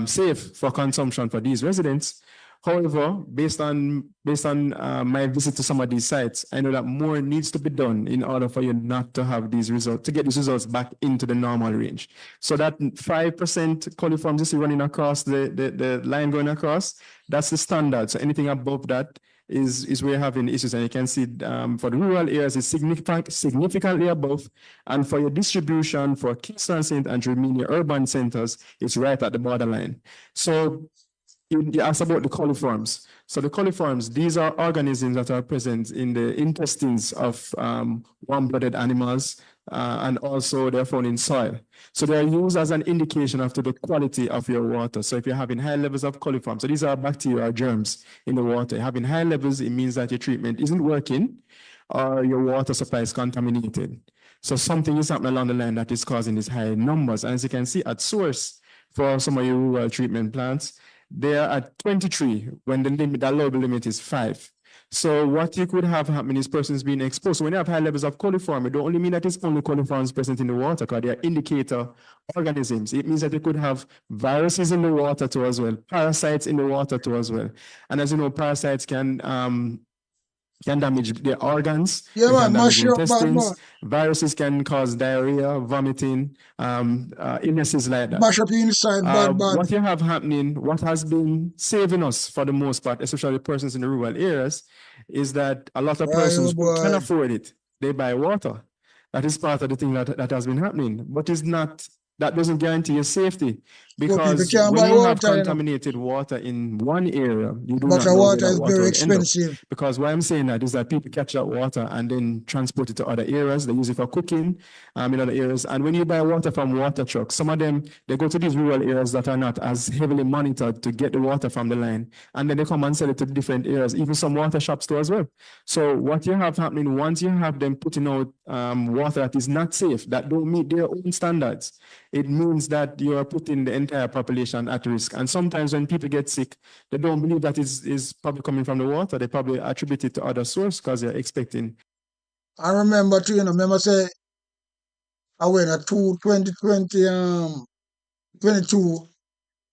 Speaker 10: safe for consumption for these residents. However, based on my visit to some of these sites, I know that more needs to be done in order for you not to have these results, to get these results back into the normal range. So that 5% coliform you see running across the line going across, that's the standard. So anything above that is we're having issues, and you can see for the rural areas it's significantly above, and for your distribution for Kingston and St. Andrew, meaning your urban centers, it's right at the borderline. So you asked about the coliforms. So the coliforms, these are organisms that are present in the intestines of warm-blooded animals, and also they're found in soil. So they're used as an indication of the quality of your water. So if you're having high levels of coliform, so these are bacteria or germs in the water. Having high levels, it means that your treatment isn't working or your water supply is contaminated. So something is happening along the line that is causing these high numbers. And as you can see at source, for some of your rural treatment plants, they are at 23 when the limit, the allowable limit is 5. So what you could have happening is persons being exposed. So when you have high levels of coliform, it don't only mean that it's only coliforms present in the water, because they are indicator organisms. It means that you could have viruses in the water too as well, parasites in the water too as well. And as you know, parasites can damage the organs,
Speaker 6: Yeah, man,
Speaker 10: damage
Speaker 6: mash up,
Speaker 10: intestines. Viruses can cause diarrhea, vomiting, illnesses like that.
Speaker 6: mash up the inside, bad.
Speaker 10: What you have happening, what has been saving us for the most part, especially persons in the rural areas, is that a lot of persons who can afford it, they buy water. That is part of the thing that has been happening, but it's not. That doesn't guarantee your safety, because
Speaker 6: can't
Speaker 10: when
Speaker 6: buy
Speaker 10: you have
Speaker 6: water, you know.
Speaker 10: contaminated water in one area, you do
Speaker 6: But
Speaker 10: not
Speaker 6: the
Speaker 10: know where
Speaker 6: water
Speaker 10: that
Speaker 6: is
Speaker 10: water
Speaker 6: very
Speaker 10: will end up.
Speaker 6: expensive.
Speaker 10: Because why I'm saying that is that people catch that water and then transport it to other areas. They use it for cooking in other areas. And when you buy water from water trucks, some of them, they go to these rural areas that are not as heavily monitored to get the water from the line. And then they come and sell it to different areas, even some water shops too as well. So what you have happening, once you have them putting out water that is not safe, that don't meet their own standards, it means that you are putting the entire population at risk. And sometimes when people get sick, they don't believe that is probably coming from the water. They probably attribute it to other source because they're expecting.
Speaker 6: I remember too, say, I went at 2020, 22,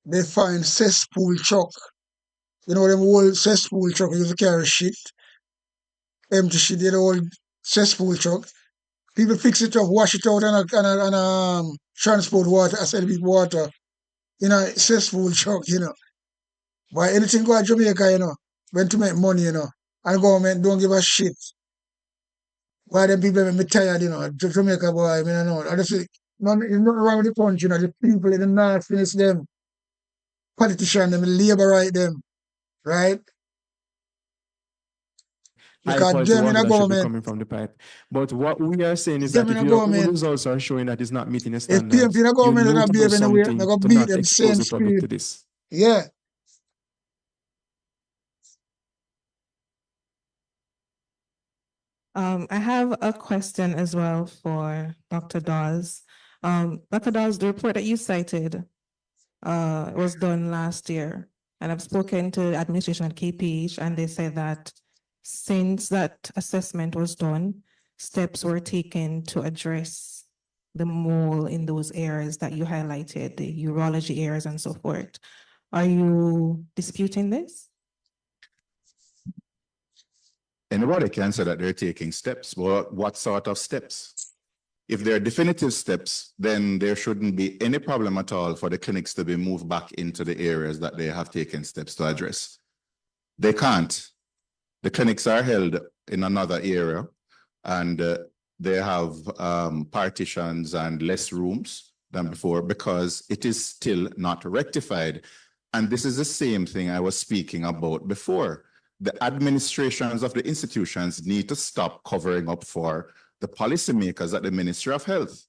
Speaker 6: they find cesspool truck. You know, them old cesspool truck used to carry shit, empty shit, the old cesspool truck. People fix it up, wash it out, and transport water, I said with water, in a cesspool truck, you know. But anything go to Jamaica, you know, when to make money, you know, and government don't give a shit. Why them people make me tired, you know, Jamaica boy, I mean, I know. I just say, there's nothing wrong with the country, you know, the people in the north finish them, politicians, them, labor right them, right? Because them in the government
Speaker 10: coming from the pipe. But what we are saying is
Speaker 6: them
Speaker 10: that
Speaker 6: in
Speaker 10: if
Speaker 6: the
Speaker 10: your own
Speaker 6: government,
Speaker 10: results are showing that it's not meeting the
Speaker 6: if
Speaker 10: standards,
Speaker 6: PMP in the
Speaker 10: you
Speaker 6: government
Speaker 10: need
Speaker 6: don't
Speaker 10: to do
Speaker 6: behave in a way, they're
Speaker 10: something
Speaker 6: going
Speaker 10: to
Speaker 6: to beat
Speaker 10: not
Speaker 6: them
Speaker 10: expose
Speaker 6: same
Speaker 10: the public
Speaker 6: speed.
Speaker 10: to this.
Speaker 6: Yeah.
Speaker 12: I have a question as well for Dr. Dawes. Dr. Dawes, the report that you cited was done last year, and I've spoken to administration at KPH, and they said that since that assessment was done, steps were taken to address the mole in those areas that you highlighted, the urology areas and so forth. Are you disputing this?
Speaker 11: Anybody can say that they're taking steps, but what sort of steps? If they're definitive steps, then there shouldn't be any problem at all for the clinics to be moved back into the areas that they have taken steps to address. They can't. The clinics are held in another area, and they have partitions and less rooms than before because it is still not rectified. And this is the same thing I was speaking about before. The administrations of the institutions need to stop covering up for the policymakers at the Ministry of Health.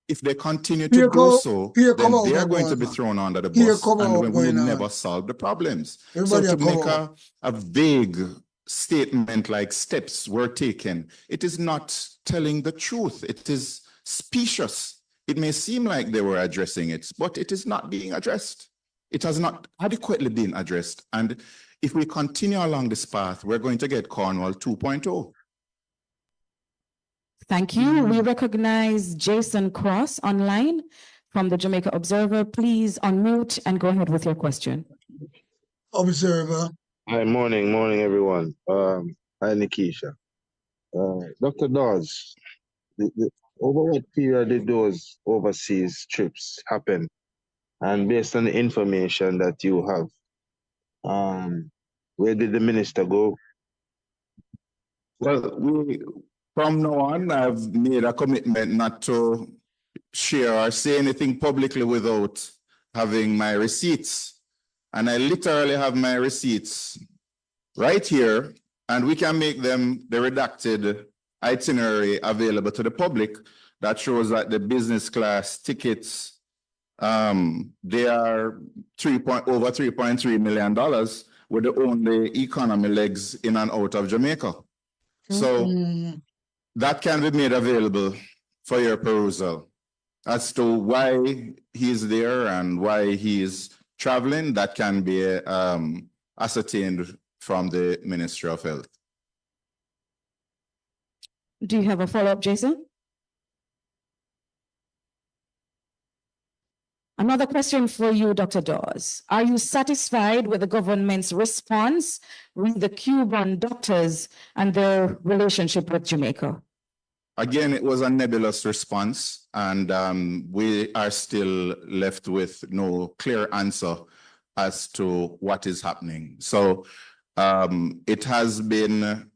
Speaker 11: If they continue to do so, then they are going to be thrown under the bus, and we will never solve the problems. So to make a vague statement like steps were taken, it is not telling the truth. It is specious. It may seem like they were addressing it, but it is not being addressed. It has not adequately been addressed. And if we continue along this path, we're going to get Cornwall 2.0.
Speaker 9: Thank you. We recognize Jason Cross online from the Jamaica Observer. Please unmute and go ahead with your question.
Speaker 6: Observer.
Speaker 13: Hi, morning, everyone. Hi, Nikisha. Dr. Dawes, over what period did those overseas trips happen? And based on the information that you have, where did the minister go?
Speaker 11: Well, from now on, I've made a commitment not to share or say anything publicly without having my receipts. And I literally have my receipts right here, and we can make them the redacted itinerary available to the public that shows that the business class tickets, they are over $3.3 million with the only economy legs in and out of Jamaica. So that can be made available for your perusal. As to why he's there and why he's traveling, that can be ascertained from the Ministry of Health.
Speaker 9: Do you have a follow-up, Jason? Another question for you, Dr. Dawes. Are you satisfied with the government's response with the Cuban doctors and their relationship with Jamaica?
Speaker 11: Again, it was a nebulous response, and we are still left with no clear answer as to what is happening. So it has been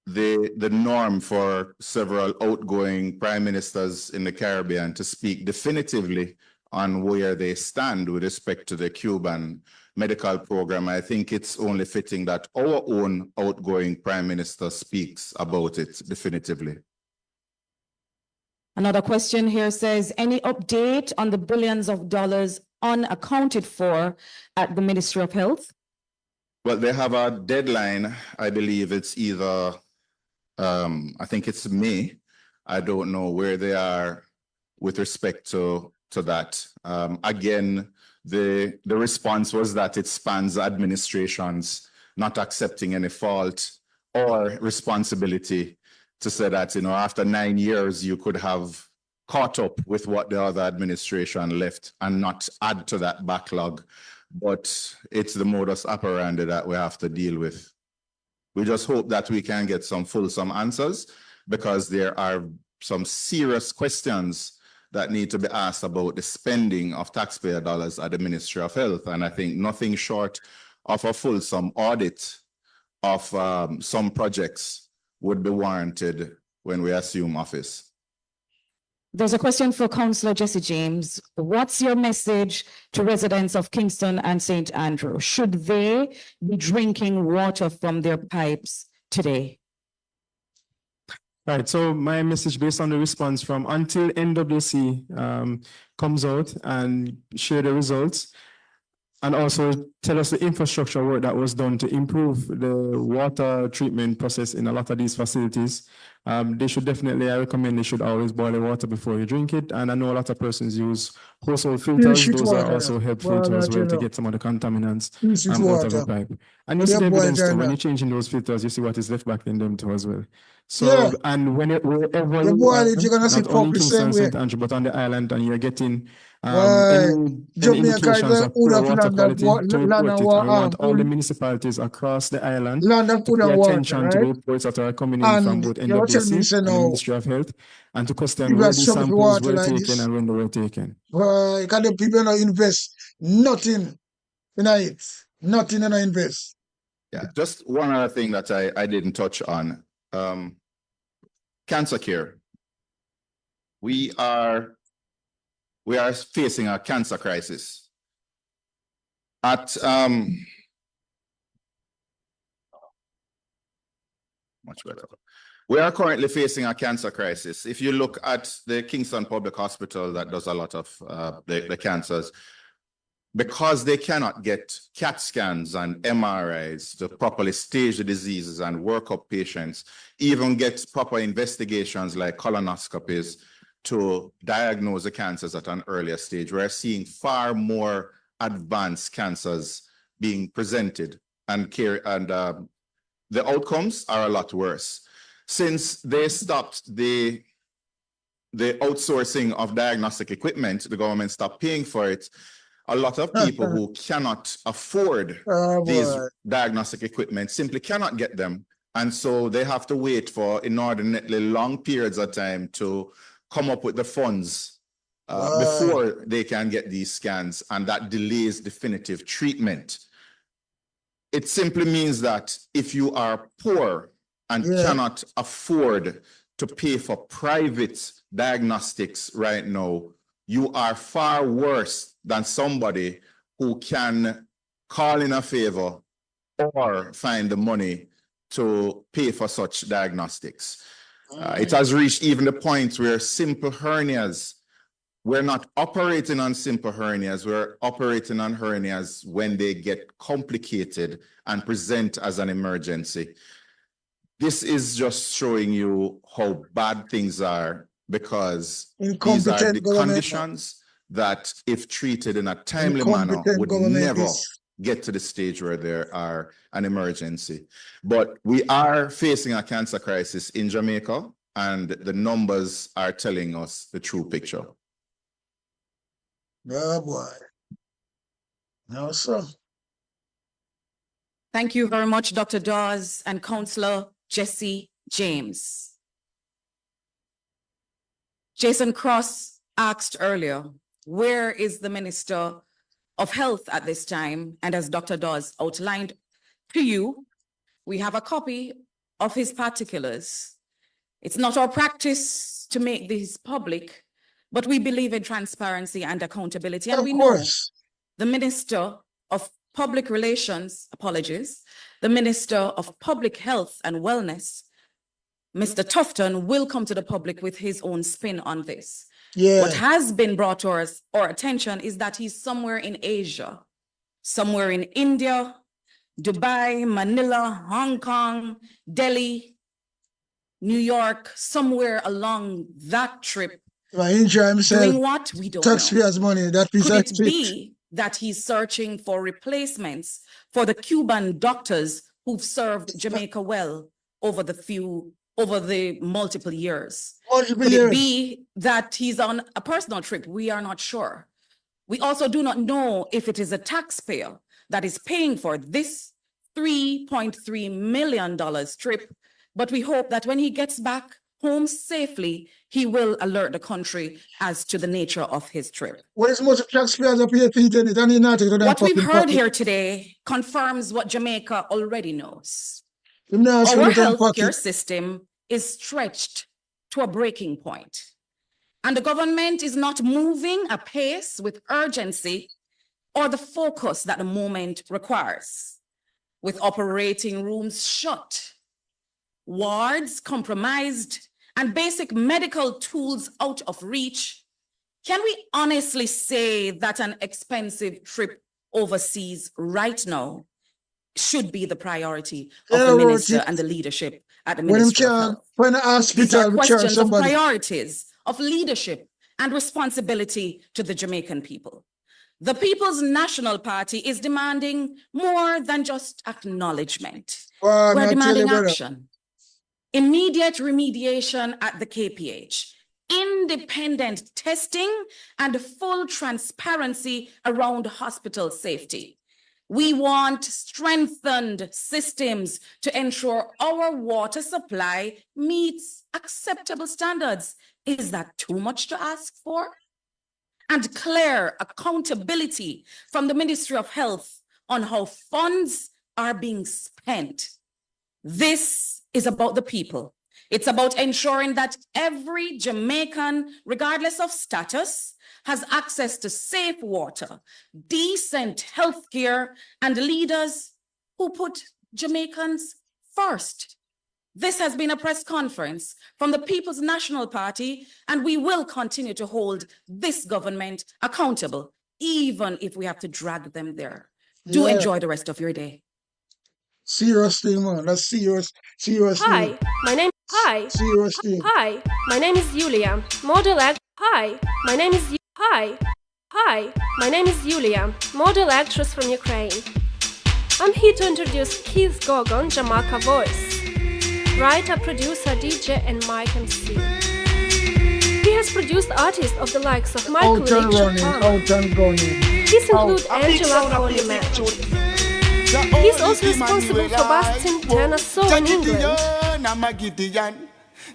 Speaker 11: the norm for several outgoing prime ministers in the Caribbean to speak definitively on where they stand with respect to the Cuban medical program. I think it's only fitting that our own outgoing prime minister speaks about it definitively.
Speaker 9: Another question here says, any update on the billions of dollars unaccounted for at the Ministry of Health?
Speaker 11: Well, they have a deadline. I believe it's either, I think it's May. I don't know where they are with respect to that. Again, the response was that it spans administrations not accepting any fault or responsibility, to say that, you know, after 9 years, you could have caught up with what the other administration left and not add to that backlog. But it's the modus operandi that we have to deal with. We just hope that we can get some fulsome answers, because there are some serious questions that need to be asked about the spending of taxpayer dollars at the Ministry of Health. And I think nothing short of a fulsome audit of some projects would be warranted when we assume office.
Speaker 9: There's a question for Councillor Jesse James. What's your message to residents of Kingston and St. Andrew? Should they be drinking water from their pipes today?
Speaker 10: Right, so my message based on the response from until NWC comes out and share the results, and also tell us the infrastructure work that was done to improve the water treatment process in a lot of these facilities. They should definitely, I recommend they should always boil the water before you drink it. And I know a lot of persons use household filters. Those are also helpful to as well to get some of the contaminants out of the pipe. And you see the evidence too, when you're changing those filters, you see what is left back in them too as well. So, and wherever you are, not only Kingston, St. Andrew, but on the island, and you're getting any indications of poor water quality to report it. I want all the municipalities across the island to pay attention to the reports that are coming in from both NWC and the Ministry of Health, and to question where these samples were taken and when they were taken.
Speaker 6: Can the people not invest nothing in it? Nothing in invest.
Speaker 11: Yeah, just one other thing that I didn't touch on. Cancer care. We are facing a cancer crisis. Much better. We are currently facing a cancer crisis. If you look at the Kingston Public Hospital that does a lot of the cancers, because they cannot get CAT scans and MRIs to properly stage the diseases and work up patients, even get proper investigations like colonoscopies to diagnose the cancers at an earlier stage, we're seeing far more advanced cancers being presented, and the outcomes are a lot worse. Since they stopped the outsourcing of diagnostic equipment, the government stopped paying for it. A lot of people who cannot afford these diagnostic equipment simply cannot get them. And so they have to wait for inordinately long periods of time to come up with the funds before they can get these scans, and that delays definitive treatment. It simply means that if you are poor and cannot afford to pay for private diagnostics right now, you are far worse than somebody who can call in a favor or find the money to pay for such diagnostics. It has reached even the point where simple hernias, we're not operating on simple hernias, we're operating on hernias when they get complicated and present as an emergency. This is just showing you how bad things are, because these are the conditions that, if treated in a timely manner, would never get to the stage where there are an emergency. But we are facing a cancer crisis in Jamaica, and the numbers are telling us the true picture.
Speaker 6: Oh boy. No, sir.
Speaker 9: Thank you very much, Dr. Dawes and Councillor Jesse James. Jason Cross asked earlier, where is the Minister of Health at this time? And as Dr. Dawes outlined to you, we have a copy of his particulars. It's not our practice to make these public, but we believe in transparency and accountability. And we know the Minister of Public Relations, the Minister of Public Health and Wellness, Mr. TUFTON, will come to the public with his own spin on this.
Speaker 5: Yeah.
Speaker 9: What has been brought to our attention is that he's somewhere in Asia, somewhere in India, Dubai, Manila, Hong Kong, Delhi, New York, somewhere along that trip.
Speaker 5: Enjoy himself.
Speaker 9: Doing what? We don't
Speaker 5: Taxpayers'
Speaker 9: know.
Speaker 5: money. That is
Speaker 9: Could it be that he's searching for replacements for the Cuban doctors who've served Jamaica well over the multiple years? Could it be that he's on a personal trip? We are not sure. We also do not know if it is a taxpayer that is paying for this $3.3 million trip, but we hope that when he gets back home safely, he will alert the country as to the nature of his trip.
Speaker 5: What is most taxpayers up here in it? And not
Speaker 9: what we've heard here today confirms what Jamaica already knows. Our healthcare system is stretched to a breaking point, and the government is not moving apace with urgency or the focus that the moment requires. With operating rooms shut, wards compromised, and basic medical tools out of reach, can we honestly say that an expensive trip overseas right now should be the priority of the minister and the leadership at the Ministry of Health? These are questions of priorities, of leadership and responsibility to the Jamaican people. The People's National Party is demanding more than just acknowledgement. We're demanding action. Immediate remediation at the KPH, independent testing, and full transparency around hospital safety. We want strengthened systems to ensure our water supply meets acceptable standards. Is that too much to ask for? And clear accountability from the Ministry of Health on how funds are being spent. This is about the people. It's about ensuring that every Jamaican, regardless of status, has access to safe water, decent health care, and leaders who put Jamaicans first. This has been a press conference from the People's National Party, and we will continue to hold this government accountable, even if we have to drag them there. Do enjoy the rest of your day.
Speaker 5: Serious thing, man. That's serious.
Speaker 14: Hi, my name. Hi.
Speaker 5: Serious thing.
Speaker 14: Hi, my name is Yulia, model act. Hi, my name is. Hi, my name is Yulia, model actress from Ukraine. I'm here to introduce Keith Gorgan, JAMAICA voice. Writer, producer, DJ, and mic MC. He has produced artists of the likes of Michael These include Angela Coleman. He's also responsible for busting tenor soul in England.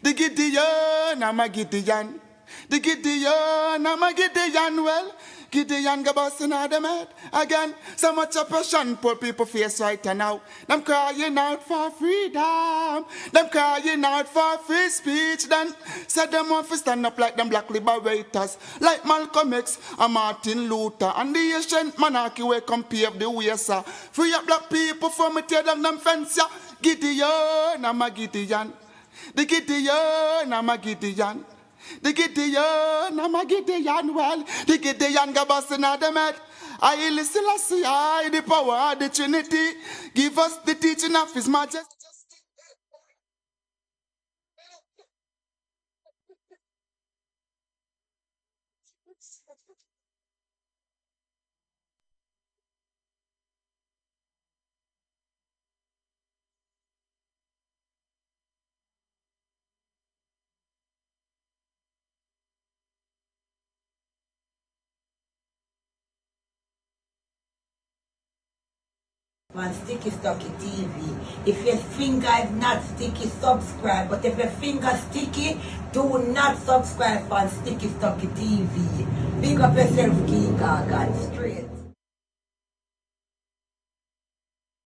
Speaker 3: The Gideon, I'm a Gideon. The Gideon, I'm a Gideon. Well, Gideon go busting out them head again. So much oppression poor people face right now. Them crying out for freedom. Them crying out for free speech. Then said them want to stand up like them black liberators, like Malcolm X and Martin Luther and the ancient monarchy where come pave the way, sir. Free up black people from me tear down them fence, yeah. Gideon, I'm a Gideon. The Gideon, I'm a Gideon. The Gideon, I'm a Gideon, well, the Gideon go busting out them head. I listen, I see, I the power of the Trinity. Give us the teaching of His Majesty.
Speaker 15: On Sticky Stocky TV. If your finger is not sticky, subscribe. But if your finger sticky, do not subscribe on Sticky Stocky TV. Big up yourself, King Gorgan, straight.